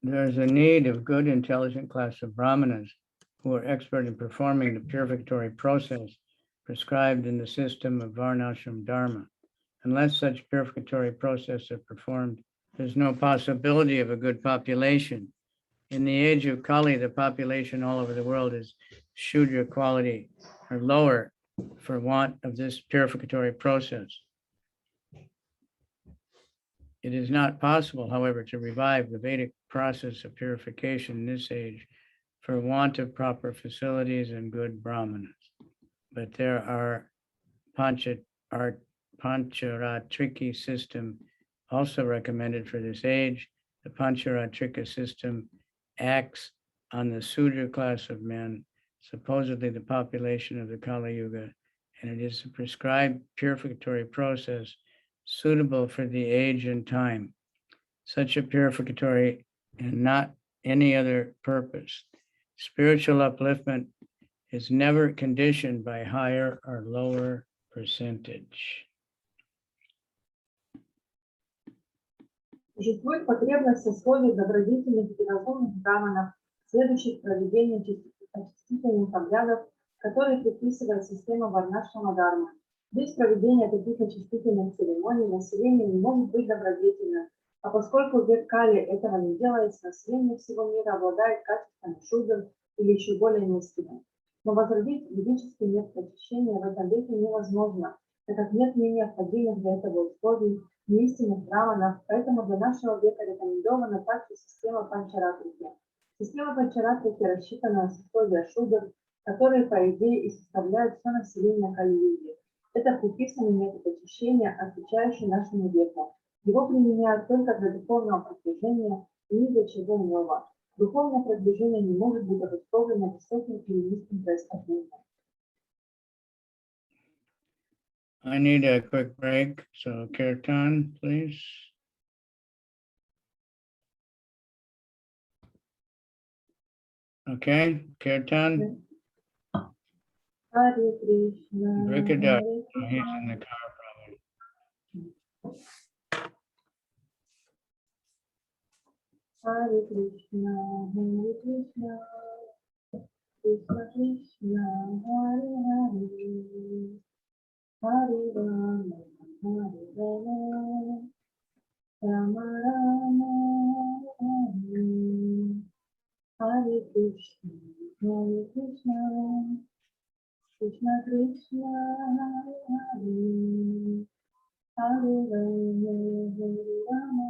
There is a need of good, intelligent class of brahmanas who are expert in performing the purificatory process prescribed in the system of Varnashram Dharma. Unless such purificatory processes are performed, there's no possibility of a good population. In the age of Kali, the population all over the world is Shudra quality or lower for want of this purificatory process. It is not possible, however, to revive the Vedic process of purification in this age for want of proper facilities and good brahmanas. but there are Pancharatrika system also recommended for this age. The Pancharatrika system acts on the Sudra class of men, supposedly the population of the Kali Yuga, and it is a prescribed purificatory process suitable for the age and time. Such a purificatory and not any other purpose. Spiritual upliftment is never conditioned by higher or lower percentage. Существует потребность сословий добродетельных и разумных браманов, следующих проведению очистительных обрядов, которые предписывает система варнашрама дхармы. Без проведения таких очистительных церемоний население не может быть добродетельным, а поскольку в век Кали этого не делается, население всего мира обладает качествами шудр или еще более низкими. Но возродить ведический метод очищения в этом веке невозможно, так как нет ни необходимых для этого условий, ни истинных браманов, поэтому для нашего века рекомендована также система Панчаратрики. Система Панчаратрики рассчитана на сословия шудр, которые, по идее, и составляют все население Кали-юги. Это предписанный метод очищения, отличающий нашему веку. Его применяют только для духовного продвижения и ни для чего иного. Духовное продвижение не может быть обусловлено высоким или низким происхождением. I need a quick break, so Kirtan, please. Okay, Kirtan. Hare Krishna. Brikadat, he's in the car probably. Hare Krishna, Krishna Krishna, Hare Hare, Hare Rama, Rama Rama, Hare Hare Krishna, Krishna Krishna, Hare Hare, Hare Rama,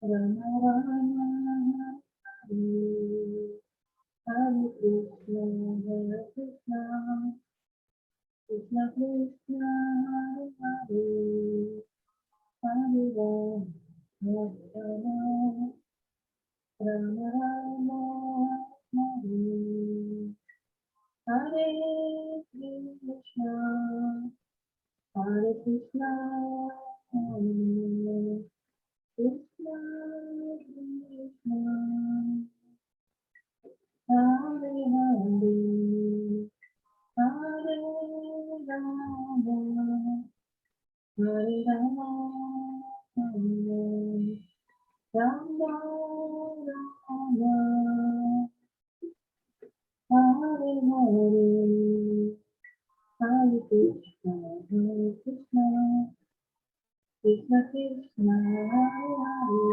Rama Rama, Hare Krishna, Krishna Krishna, Hare Hare Rama, Rama Rama, Hare Krishna, Hare Krishna, Krishna Krishna, Hare Hare, Hare Rama, Hare Rama, Rama Rama, Hare Hare, Hare Krishna, Krishna Krishna, Hare Hare,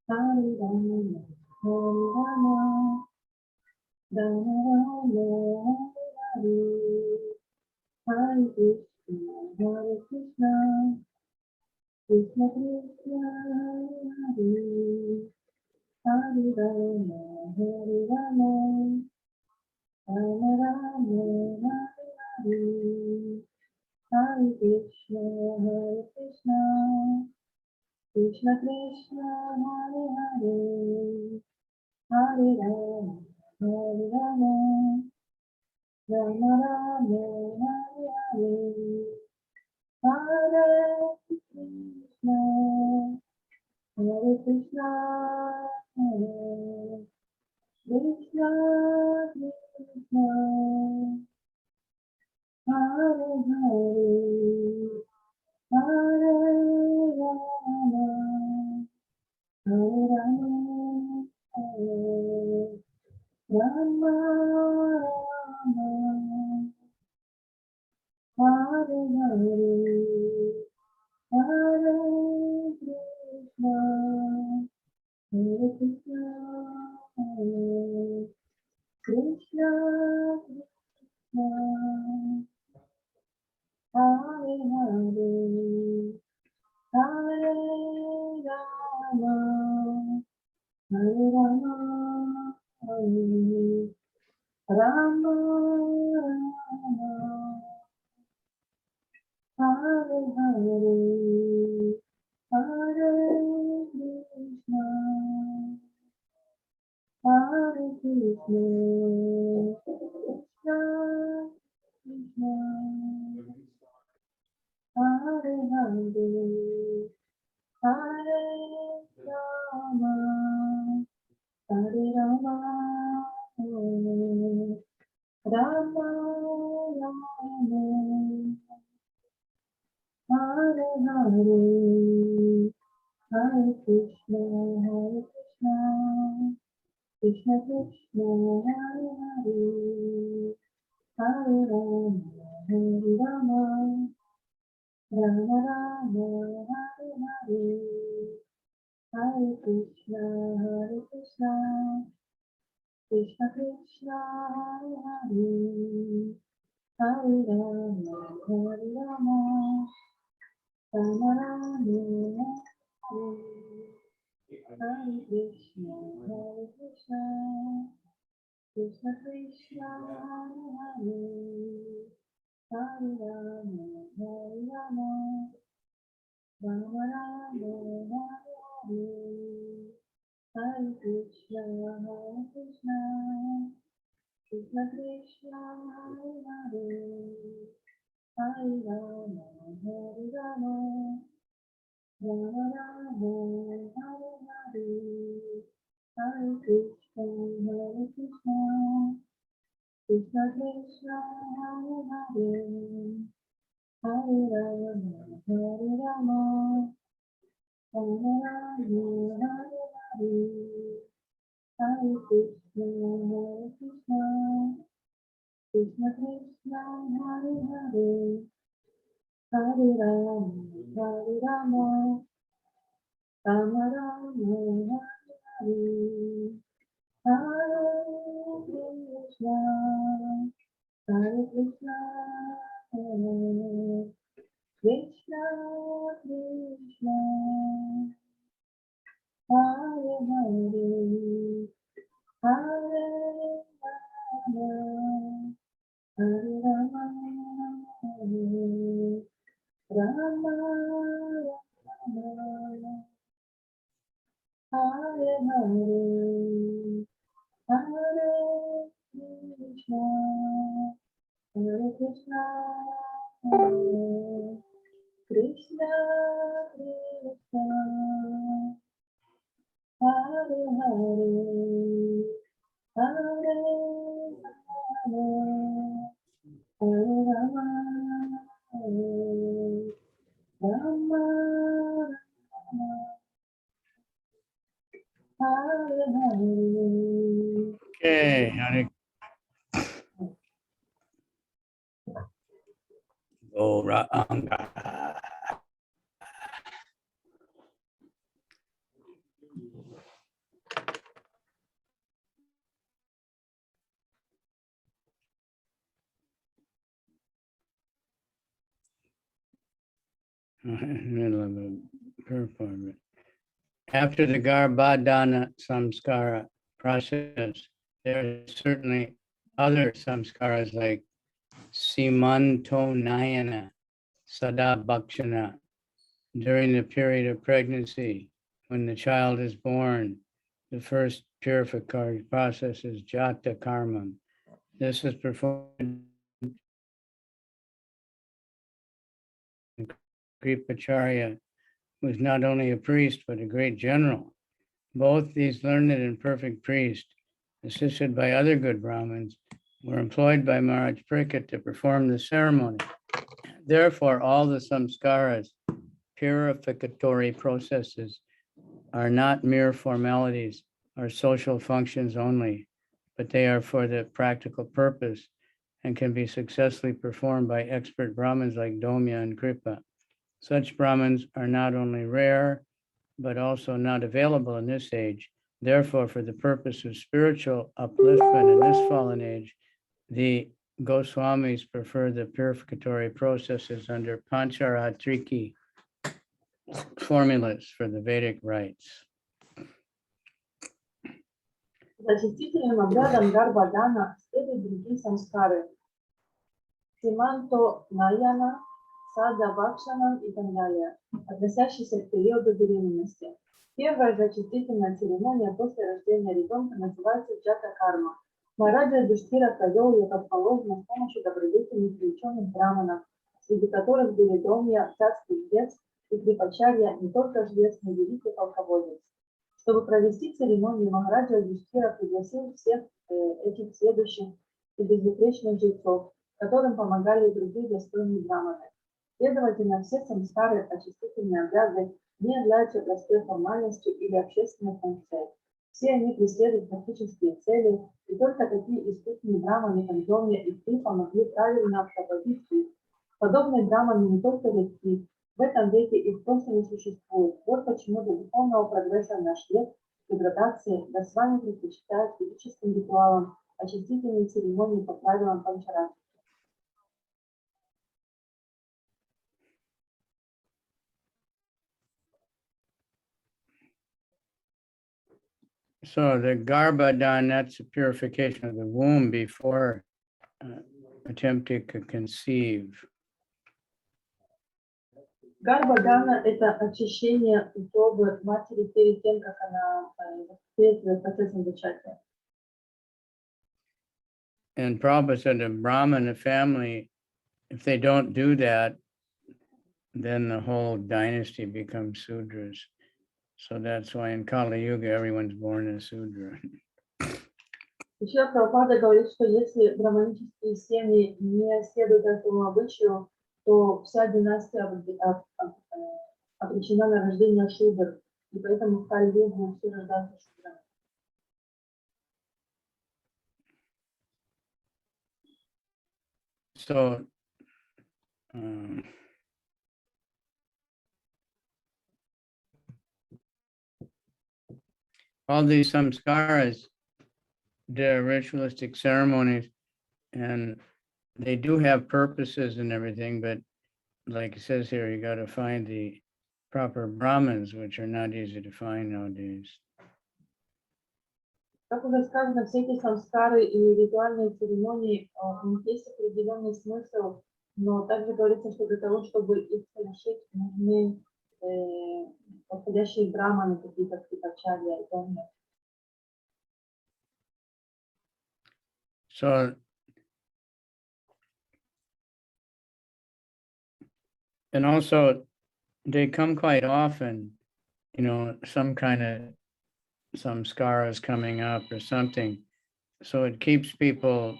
Hare Rama, Hare Rama, Rama Rama, Hare Hare, Hare Krishna, Krishna Krishna, Hare Hare, Hare Rama, Hare Rama, Rama Rama, Hare Hare Krishna, Krishna Krishna, Hare Hare, Hare Rama, Hare Rama, Rama Rama, Hare Hare, Hare Krishna, Hare Krishna, Hare Krishna, Krishna, Hare Hare, Hare Rama, Hare Rama, Rama Rama, Hare Hare, Hare Krishna, Hare Krishna, Krishna Krishna, Hare Hare, Hare Rama, Hare Rama, Rama Rama Hare Hare Hare Krishna Hare Krishna Krishna Krishna Hare Hare Hare Rama Hare Rama Rama Rama Hare Hare Hare Krishna Krishna Krishna Hare Hare Hare Rama Rama Rama Hare Hare Hare Krishna Krishna Krishna Hare Hare Hare Rama Rama Rama Hare Krishna Krishna Krishna Hare Hare Rama Rama Rama Hare Hare Krishna Krishna Krishna Hare Hare Hare Rama Rama Rama Hare Hare Hare Krishna Krishna Krishna Hare Hare Hare Rama Rama Rama Hare Hare Hare Krishna Krishna Krishna Hare Hare Hare Rama Rama Rama Hare Hare Krishna Krishna Krishna Krishna Hare Hare Hare Rama Hare Rama Rama Rama Hare Hare Hare Krishna Krishna Krishna Krishna Hare Hare Hare Rama Hare Rama Rama Rama Hare Hare. Okay, Hare Gauranga. Middle of a purport. After the Garbhadana samskara process, there are certainly other samskaras like Simantonayana, Sadabhakshana, during the period of pregnancy, when the child is born. The first purificatory process is Jata Karma. This is performed Kripacharya, was not only a priest, but a great general. Both these learned and perfect priests, assisted by other good Brahmins, were employed by Maharaj Parīkṣit to perform the ceremony. Therefore, all the samskaras, purificatory processes, are not mere formalities or social functions only, but they are for the practical purpose and can be successfully performed by expert Brahmins like Domya and Kripa. Such Brahmins are not only rare, but also not available in this age. Therefore, for the purpose of spiritual upliftment in this fallen age, the Goswamis prefer the purificatory processes under Pancharatriki formulas for the Vedic rites. За очистительным обрядом Гарбадана следуют другие самскары. Симанто Наяна, Сада Бакшанам и так далее, относящиеся к периоду беременности. Первая же очистительная церемония после рождения ребенка называется Джата Карма. Махараджа Юдхиштхира провел ее как положено с помощью добродетельных и ученых браманов, среди которых были Домья, царский жрец и Крипачарья, не только жрец, но и великий полководец. Чтобы провести церемонию, Махараджа Юдхиштхира пригласил всех этих следующих и безупречных жрецов, которым помогали и другие достойные браманы. Следовательно, все самскары, очистительные обряды, не являются простой формальностью или общественной функцией. Все они преследуют практические цели, и только такие искусственные браманы, как Домья и Крипа, могли правильно проводить их. Подобные браманы не только редки, в этом веке их просто не существует. Вот почему до духовного прогресса наш век, деградации, Госвами предпочитают физическим ритуалам очистительные церемонии по правилам Панчаратри. So the Garbhadan, that's the purification of the womb before attempting to conceive. Гарбадана – это очищение утробы матери перед тем, как она перед процессом зачатия. And Prabhupada said the Brahmana family, if they don't do that, then the whole dynasty becomes Sudras. So that's why in Kali Yuga, everyone's born a Sudra. Еще Прабхупада говорит, что если браманические семьи не следуют этому обычаю, то вся династия обречена на рождение шудр, и поэтому в Кали-югу все рождаются шудрами. So all these samskaras, they're ritualistic ceremonies, and they do have purposes and everything, but like it says here, you got to find the proper Brahmins, which are not easy to find nowadays. Как уже сказано, все эти самскары и ритуальные церемонии, у них есть определенный смысл, но также говорится, что для того, чтобы их совершить, нужны подходящие браманы, такие как Крипачарья и Домья. So, and also they come quite often, you know, some samskara is coming up or something. So it keeps people,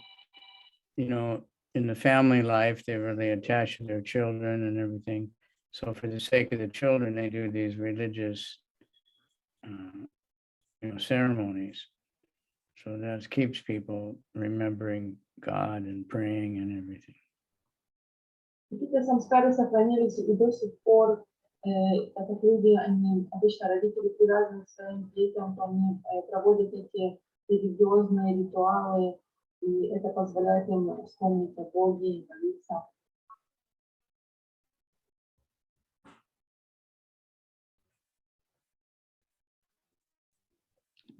you know, in the family life, they're really attached to their children and everything. So for the sake of the children, they do these religious, ceremonies. So that keeps people remembering God and praying and everything. Какие-то самскары сохранились и до сих пор, так как люди, они обычно родители привязаны к своим детям, то они проводят эти религиозные ритуалы, и это позволяет им вспомнить о Боге и молиться.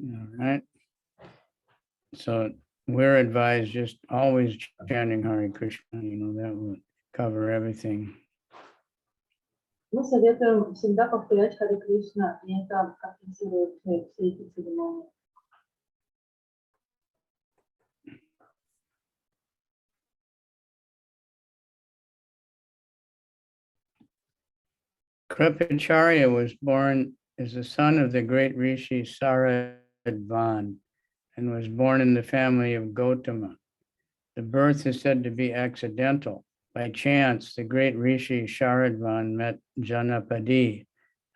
All right. So we're advised just always chanting Hare Krishna, that will cover everything. Мы советуем всегда повторять Харе Кришна, и это компенсирует все эти церемонии. Kripacharya was born as the son of the great Rishi Saradvan and was born in the family of Gautama. The birth is said to be accidental. By chance, the great Rishi Sharadvan met Janapadi,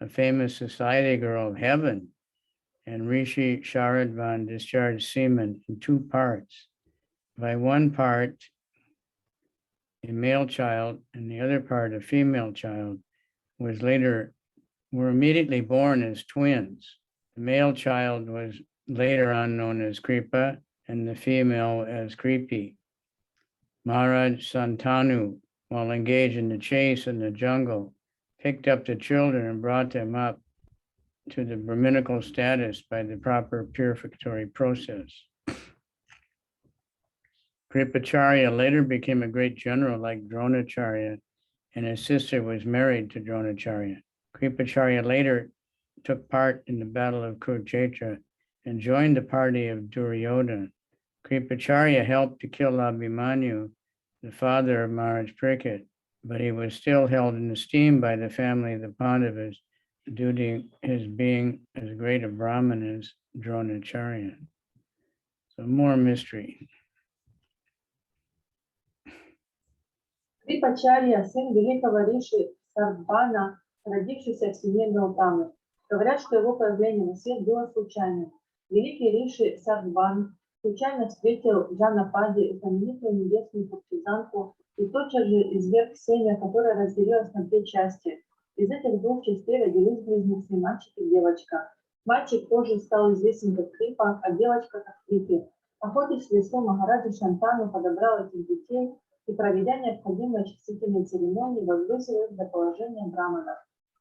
a famous society girl of heaven, and Rishi Sharadvan discharged semen in two parts. By one part, a male child, and the other part, a female child, were immediately born as twins. The male child was later on known as Kripa, and the female as Kripi. Maharaj Santanu, while engaged in the chase in the jungle, picked up the children and brought them up to the Brahminical status by the proper purificatory process. Kripacharya later became a great general like Dronacharya, and his sister was married to Dronacharya. Kripacharya later took part in the Battle of Kurukshetra and joined the party of Duryodhana. Kripacharya helped to kill Abhimanyu, the father of Maharaj Parīkṣit, but he was still held in esteem by the family of the Pandavas due to his being as great a Brahmin as Dronacharya. So more mystery. Крипачарья, сын великого Риши Сарбана, родившийся в семье Гаутамы. Говорят, что его появление на свет было случайным. Великий Риши Сарбан случайно встретил Джанапади, знаменитую небесную куртизанку, и тотчас же изверг семя, которое разделилось на две части. Из этих двух частей родились близнецы, мальчик и девочка. Мальчик позже стал известен как Крипа, а девочка как Крипи. Охотясь в лесу, Махараджа Шантану подобрал этих детей и, проведя необходимые очистительные церемонии, возвысил их до положения браманов.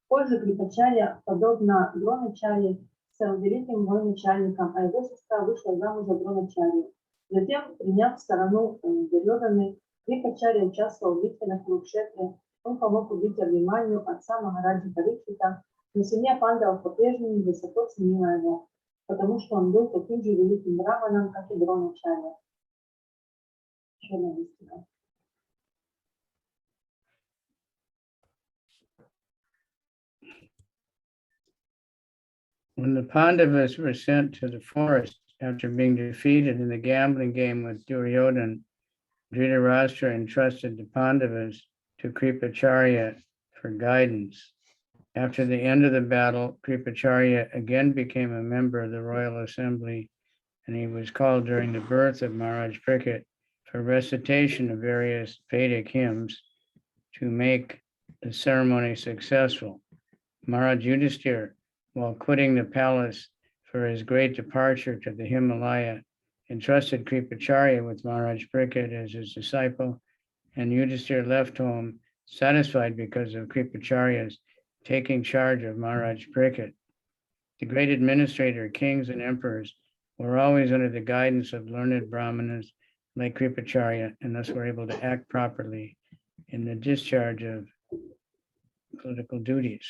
Позже Крипачарья, подобно Дроначарье, стал великим военачальником, а его сестра вышла замуж за Дроначарью. Затем, приняв сторону Дурьоданы, Крипачарья участвовал в битве на Курукшетре. Он помог убить Абхиманью, отца Махараджи Парикшита, но семья пандавов по-прежнему высоко ценила его, потому что он был таким же великим браманом, как и Дроначарья. Журналистика. When the Pandavas were sent to the forest after being defeated in the gambling game with Duryodhana, Dhritarashtra entrusted the Pandavas to Kripacharya for guidance. After the end of the battle, Kripacharya again became a member of the royal assembly, and he was called during the birth of Maharaj Parīkṣit for recitation of various Vedic hymns to make the ceremony successful. Maharaj Yudhisthira, while quitting the palace for his great departure to the Himalaya, entrusted Kripacharya with Maharaj Parīkṣit as his disciple, and Yudhisthira left home satisfied because of Kripacharya's taking charge of Maharaj Parīkṣit. The great administrator, kings, and emperors were always under the guidance of learned brahmanas like Kripacharya, and thus were able to act properly in the discharge of political duties.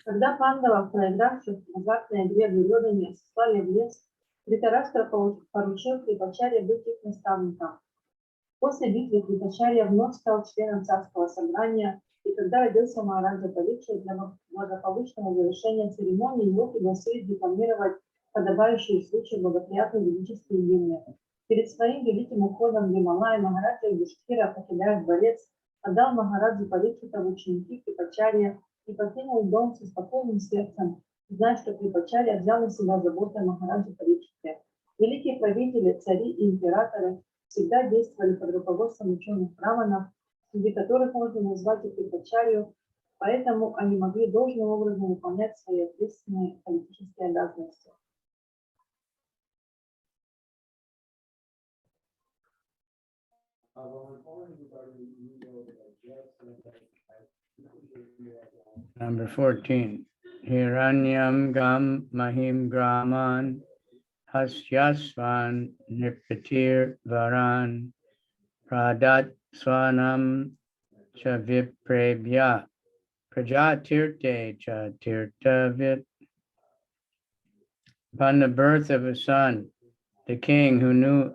Когда пандавов, проигравших в азартной игре в Дурьодане, сослали в лес, Dhritarashtra поручил Крипачарье быть их наставником. После битвы Крипачарья вновь стал членом царского собрания, и когда родился Махараджа Парикшит, для благополучного завершения церемонии его пригласили декламировать подобающие случаи благоприятные ведические гимны. Перед своим великим уходом в Гималай Махараджа Юдхишthira, покидая дворец, отдал Махараджу Парикшита в ученики Крипачарья и покинул дом со спокойным сердцем, зная, что Крипачарья взял на себя заботу о Махараджа Парикшите. Великие правители, цари и императоры всегда действовали под руководством ученых браманов, среди которых можно назвать и Крипачарью, поэтому они могли должным образом выполнять свои ответственные политические обязанности. Number 14. Hiranyam gam mahim graman hasyasvan nipatir varan pradat swanam cha viprabhya prajatirte cha tirtavit. Upon the birth of a son, the king, who knew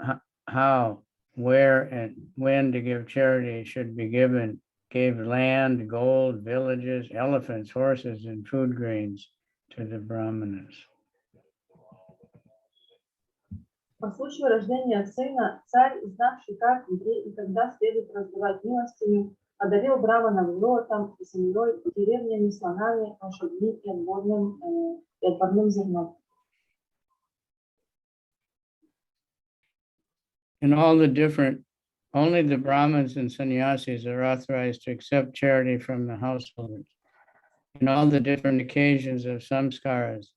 how, where, and when to give charity, should be given, gave land, gold, villages, elephants, horses, and food grains to the brahmanas. По случаю рождения сына, царь, знавший как, где и когда следует раздавать милостыню, одарил браманов золотом, землей, деревнями, слонами, лошадьми и отборным зерном. In all the different, only the Brahmins and sannyasis are authorized to accept charity from the householders. In all the different occasions of samskaras,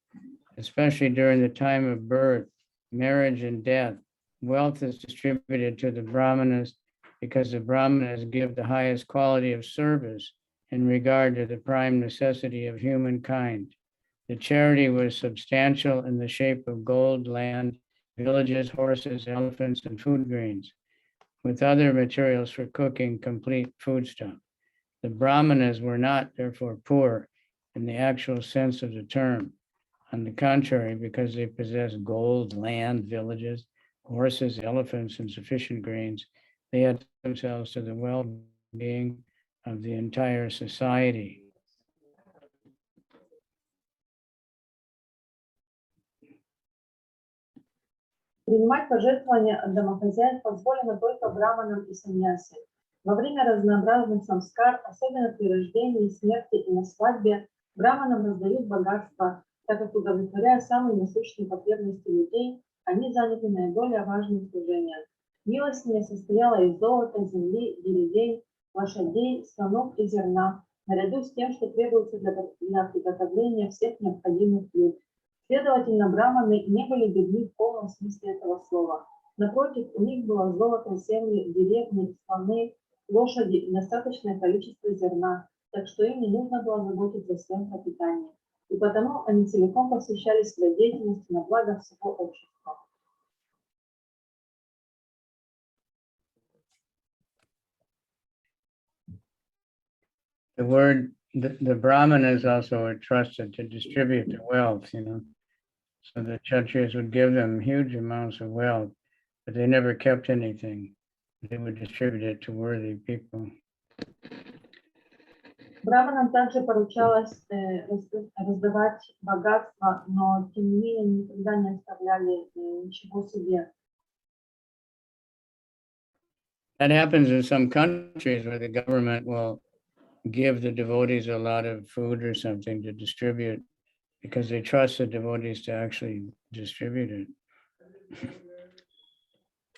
especially during the time of birth, marriage, and death, wealth is distributed to the Brahmanas because the Brahmanas give the highest quality of service in regard to the prime necessity of humankind. The charity was substantial in the shape of gold, land, villages, horses, elephants, and food grains, with other materials for cooking complete foodstuff. The Brahmanas were not, therefore, poor in the actual sense of the term. On the contrary, because they possessed gold, land, villages, horses, elephants, and sufficient grains, they had themselves to the well-being of the entire society. Принимать пожертвования от домохозяев позволено только браманам и саньяси. Во время разнообразных самскар, особенно при рождении, смерти и на свадьбе, браманам раздают богатство, так как, удовлетворяя самые насущные потребности людей, они заняты наиболее важным служением. Милостыня состояла из золота, земли, деревень, лошадей, слонов и зерна, наряду с тем, что требуется для приготовления всех необходимых блюд. Следовательно, браманы не были бедны в полном смысле этого слова. Напротив, у них было золото, земли, деревни, слоны, лошади и достаточное количество зерна, так что им не нужно было заботиться о своем пропитании. И потому они целиком посвящали своей деятельности на благо всего общества. The Brahmanas also were trusted to distribute the wealth, so the Kshatriyas would give them huge amounts of wealth, but they never kept anything. They would distribute it to worthy people. Браманам также поручалось раздавать богатство, но тем не менее никогда не оставляли ничего себе. That happens in some countries where the government will give the devotees a lot of food or something to distribute because they trust the devotees to actually distribute it.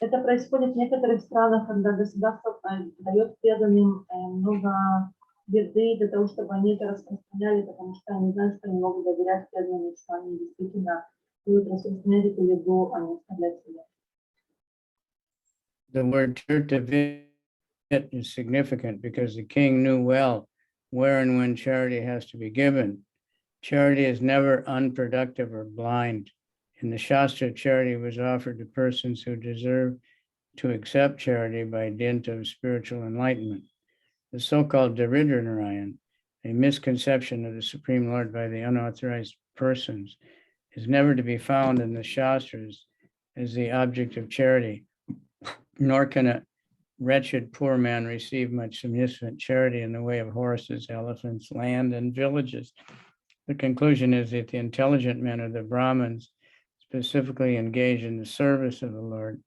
Это происходит в некоторых странах, когда государство дает преданным много еды для того, чтобы они это распространяли, потому что они знают, что они могут доверять преданным, что они действительно будут распространять эту еду, а не оставлять себе. The word tirtavit is significant because the king knew well where and when charity has to be given. Charity is never unproductive or blind. In the Shastra, charity was offered to persons who deserve to accept charity by dint of spiritual enlightenment. The so-called Daridra Narayan, a misconception of the Supreme Lord by the unauthorized persons, is never to be found in the Shastras as the object of charity, nor can a wretched poor man receive much significant charity in the way of horses, elephants, land, and villages. The conclusion is that the intelligent men of the Brahmins, specifically engaged in the service of the Lord,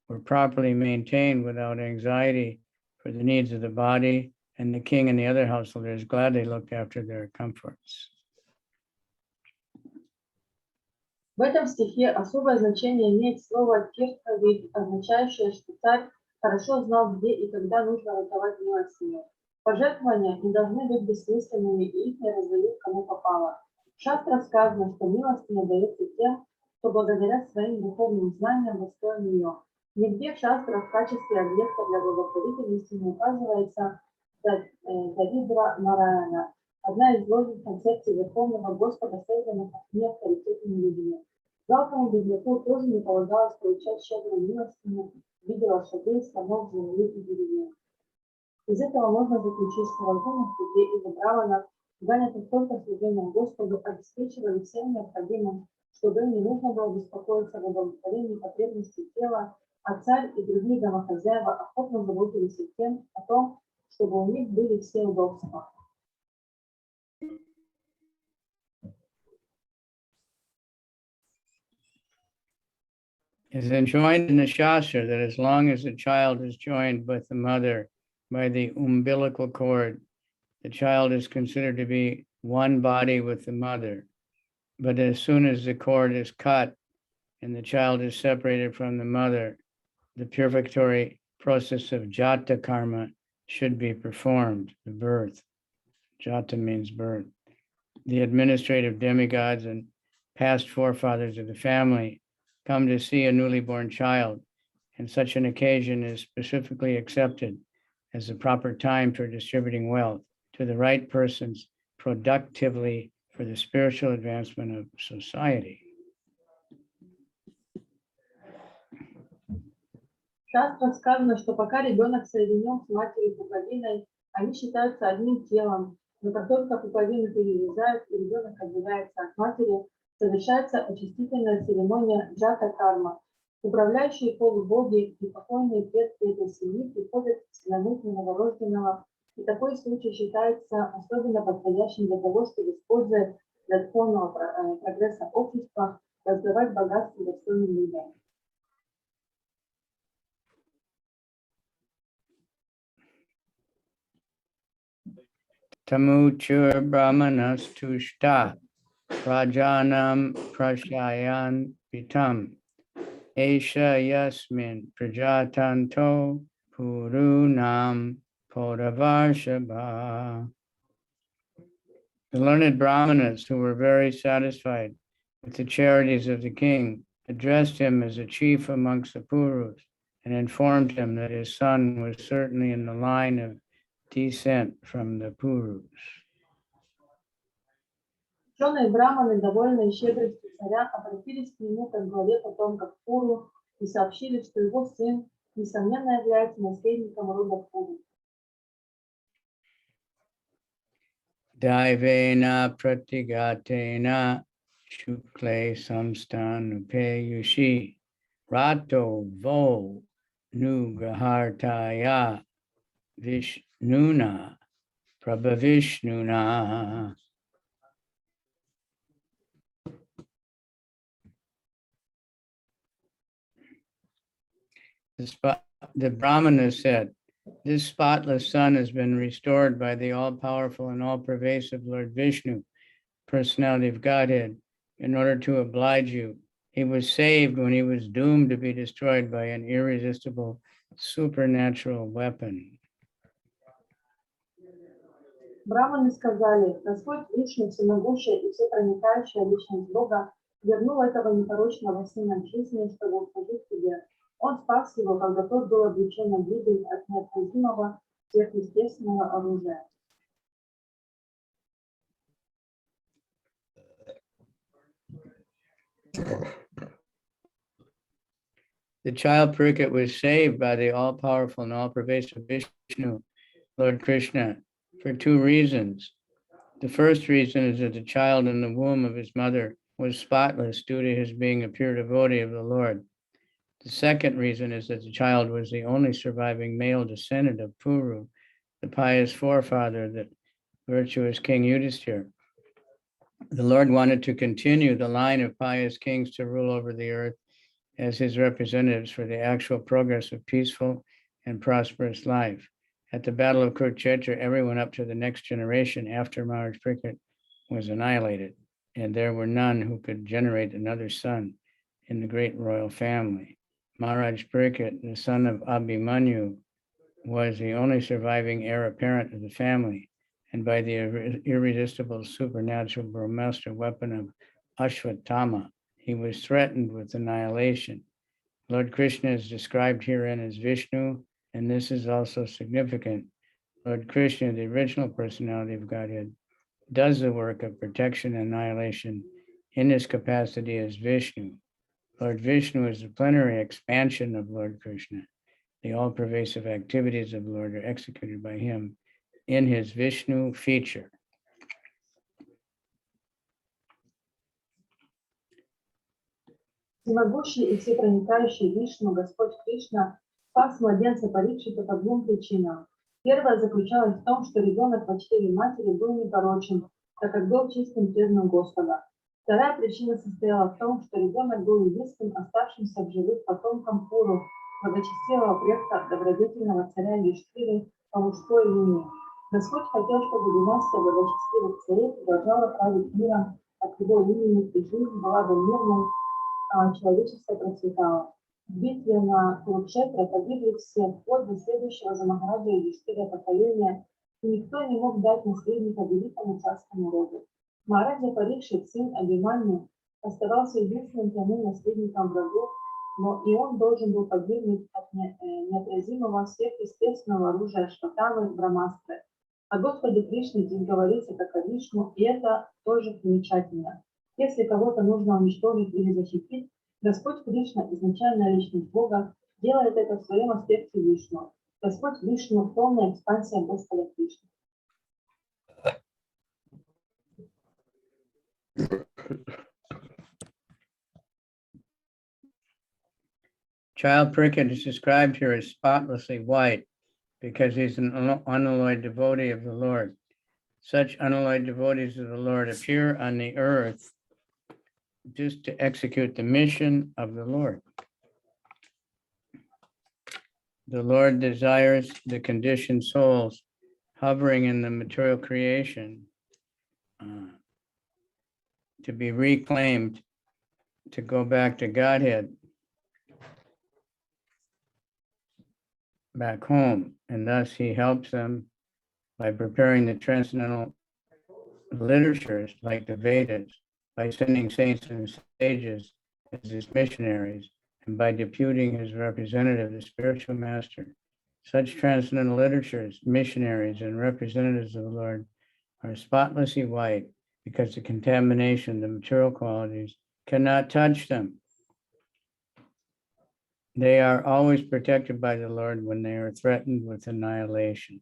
were properly maintained without anxiety for the needs of the body, and the king and the other householders gladly looked after their comforts. В этом стихе особое значение имеет слово «тиртавит», означающее, что царь хорошо знал, где и когда нужно раздавать милостыню. Пожертвования не должны быть бессмысленными, и их не раздают кому попало. В шастрах сказано, что милостыня дается тем, кто благодаря своим духовным знаниям достоин ее. Нигде в шастрах в качестве объекта для благотворительности не указывается Даридра Нараяна, одна из ложных концепций Верховного Господа, созданных неавторитетными людьми. Жалкому бедняку тоже не полагалось получать щедрую милостыню в виде лошадей, слонов, земли и деревень. Из этого можно заключить, что разумных людей или браманов, занятых только служением Господу, обеспечивали всем необходимым, чтобы им не нужно было беспокоиться об удовлетворении потребностей тела, а царь и другие домохозяева охотно заботились о том, чтобы у них были все удобства. It is enjoined in the Shastra that as long as the child is joined with the mother by the umbilical cord, the child is considered to be one body with the mother. But as soon as the cord is cut and the child is separated from the mother, the purificatory process of jata karma should be performed, the birth. Jata means birth. The administrative demigods and past forefathers of the family come to see a newly born child and such an occasion is specifically accepted as the proper time for distributing wealth to the right persons productively for the spiritual advancement of society. Часто сказано, что пока ребенок соединен с матерью пуповиной, они считаются одним телом, но как только пуповину перерезают и ребенок отделяется от матери, совершается очистительная церемония джата карма. Управляющие полубоги и покойные предки этой семьи приходят взглянуть на новорожденного, и такой случай считается особенно подходящим для того, чтобы, используя для духовного прогресса общества, раздавать богатство достойным людям. Tamuchur brahmanas tushta rajanam prashayan pitam esha yasmin prajatanto purunam podavarshabha. The learned brahmanas, who were very satisfied with the charities of the king, addressed him as a chief amongst the Purus and informed him that his son was certainly in the line of descent from the Purus. Ученые браманы, довольные щедростью царя, обратились к нему как главе потомков Пуру и сообщили, что его сын, несомненно, является наследником рода Пуру. Daivena pratigatena shukle samstanupeyushi rato vo nugahartaya vishnuna prabhavishnuna. The Brahmana said, "This spotless son has been restored by the all-powerful and all-pervasive Lord Vishnu, personality of Godhead, in order to oblige you. He was saved when he was doomed to be destroyed by an irresistible supernatural weapon." Браманы сказали: Господь Вишну, всемогущая и всепроникающая личность Бога, вернул этого непорочного сына к жизни, чтобы услужить тебе. Он спас его, когда тот был обречен на гибель от неотразимого сверхъестественного оружия. The child Parīkṣit was saved by the all-powerful and all-pervasive Vishnu, Lord Krishna, for two reasons. The first reason is that the child in the womb of his mother was spotless due to his being a pure devotee of the Lord. The second reason is that the child was the only surviving male descendant of Puru, the pious forefather of the virtuous King Yudhishthira. The Lord wanted to continue the line of pious kings to rule over the earth as his representatives for the actual progress of peaceful and prosperous life. At the Battle of Kurukshetra, everyone up to the next generation after Maharaj Parīkṣit was annihilated, and there were none who could generate another son in the great royal family. Maharaj Parīkṣit, the son of Abhimanyu, was the only surviving heir apparent of the family, and by the irresistible supernatural Brahmastra weapon of Ashwatthama, he was threatened with annihilation. Lord Krishna is described herein as Vishnu, and this is also significant. Lord Krishna, the original personality of Godhead, does the work of protection and annihilation in his capacity as Vishnu. Lord Vishnu is the plenary expansion of Lord Krishna. The all-pervasive activities of the Lord are executed by him in his Vishnu feature. Всемогущий и всепроникающий Вишну, Господь Кришна, спас младенца Парикшита по двум причинам. Первая заключалась в том, что ребенок в чреве матери был непорочен, так как был чистым преданным Господа. Вторая причина состояла в том, что ребенок был единственным оставшимся в живых потомком Пуру, благочестивого предка добродетельного царя Юдхишthиры по мужской линии. Господь хотел, чтобы династия благочестивых царей продолжала править миром от его линии, и жизнь была бы мирной, а человечество процветало. В битве на Курукшетре погибли все, вплоть до следующего за Махараджа Юдхишthира поколения, и никто не мог дать наследника великому царскому роду. Махараджа Парикшит, сын Абхиманью, оставался единственным прямым наследником врагов, но и он должен был погибнуть от неотразимого сверхъестественного оружия Шватамы Брамастры. О Господе Кришне здесь говорится как о Вишну, и это тоже примечательно. Если кого-то нужно уничтожить или защитить, Господь Кришна, изначальная личность Бога, делает это в своем аспекте Вишну. Господь Вишну — полная экспансия Господа Кришны. Child Parīkṣit is described here as spotlessly white because he's an unalloyed devotee of the Lord. Such unalloyed devotees of the Lord appear on the earth just to execute the mission of the Lord. The Lord desires the conditioned souls hovering in the material creation to be reclaimed, to go back to Godhead, back home, and thus he helps them by preparing the transcendental literatures like the Vedas, by sending saints and sages as his missionaries, and by deputing his representative, the spiritual master. Such transcendental literatures, missionaries, and representatives of the Lord are spotlessly white because the contamination, the material qualities, cannot touch them. They are always protected by the Lord when they are threatened with annihilation.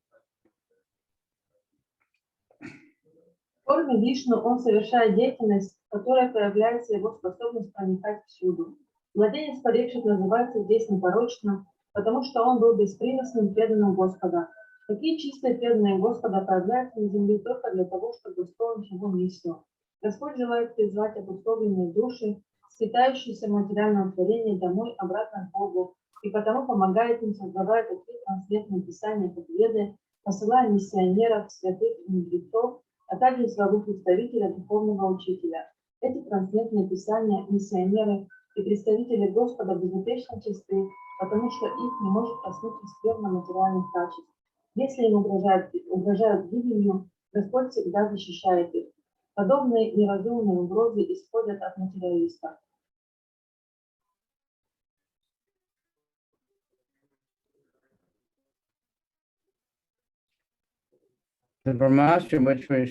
В форме Вишну он совершает деятельность, в которой проявляется его способность проникать всюду. Младенец Парикшит называется здесь непорочным, потому что он был беспримесным преданным Господа. Такие чистые преданные Господа проявляются на земле только для того, чтобы исполнить его миссию. Господь желает призвать обусловленные души, скитающиеся в материальном творении, домой, обратно к Богу, и потому помогает им, создавая такие трансцендентные писания, как Веды, посылая миссионеров, святых и мудрецов, а также славу представителя духовного учителя. Эти трансцендентные писания, миссионеры и представители Господа безупречно чисты, потому что их не может коснуться скверно материальных качеств. Если им угрожают гибелью, Господь всегда защищает их. Подобные неразумные угрозы исходят от материалистов. The Brahmastra, which was,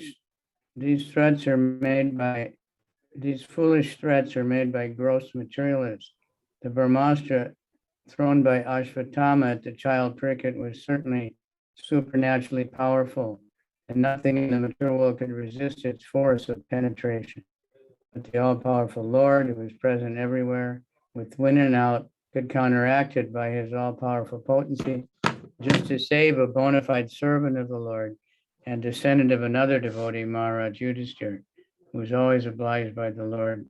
these foolish threats are made by gross materialists. The Brahmastra thrown by Ashvatthama at the child Parīkṣit was certainly supernaturally powerful, and nothing in the material world could resist its force of penetration. But the all-powerful Lord, who is present everywhere, within and out, could counteract it by his all-powerful potency, just to save a bona fide servant of the Lord and descendant of another devotee, Maharaj Yudhishthira, who was always obliged by the Lord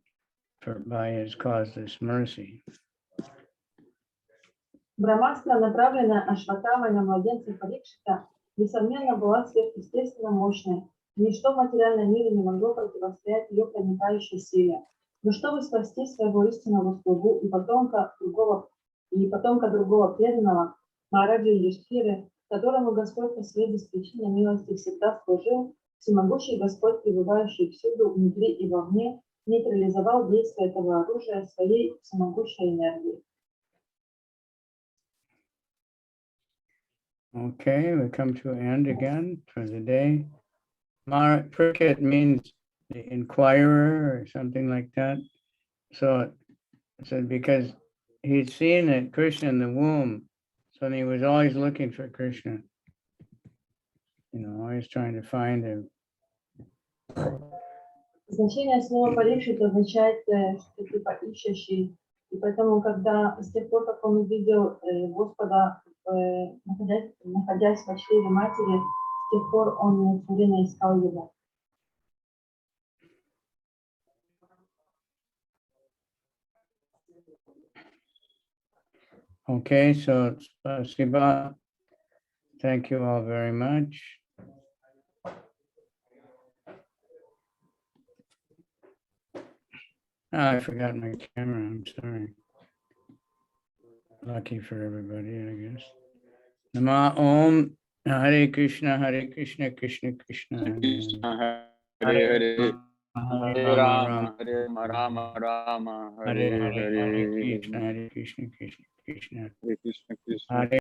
by his causeless mercy. Брамастра, направленная Ашватамой на младенца Парикшита, несомненно, была сверхъестественно мощной. Ничто в материальном мире не могло противостоять ее проникающей силе. Но чтобы спасти своего истинного слугу и потомка другого преданного, Махараджа Юдхишthиры, которому Господь по своей беспричинной милости всегда служил, всемогущий Господь, пребывающий всюду, внутри и вовне, нейтрализовал действие этого оружия своей всемогущей энергией. Okay, we come to an end again for the day. Parīkṣit means the inquirer or something like that. So because he'd seen Krishna in the womb, so he was always looking for Krishna. Always trying to find him. Значение слова Парикшит означает, что типа ищущий. И поэтому, с тех пор, как он увидел Господа, находясь в чреве матери, с тех пор он все время искал его. Okay, so Spasiba, thank you all very much. I forgot my camera, I'm sorry. Lucky for everybody, I guess. Nama Om, Hare Krishna, Krishna Krishna, Hare Hare. Hare Rama, Hare Rama, Rama, Hare Hare Hare, Hare Hare, Krishna, Krishna Krishna, Hare Krishna, Krishna Hare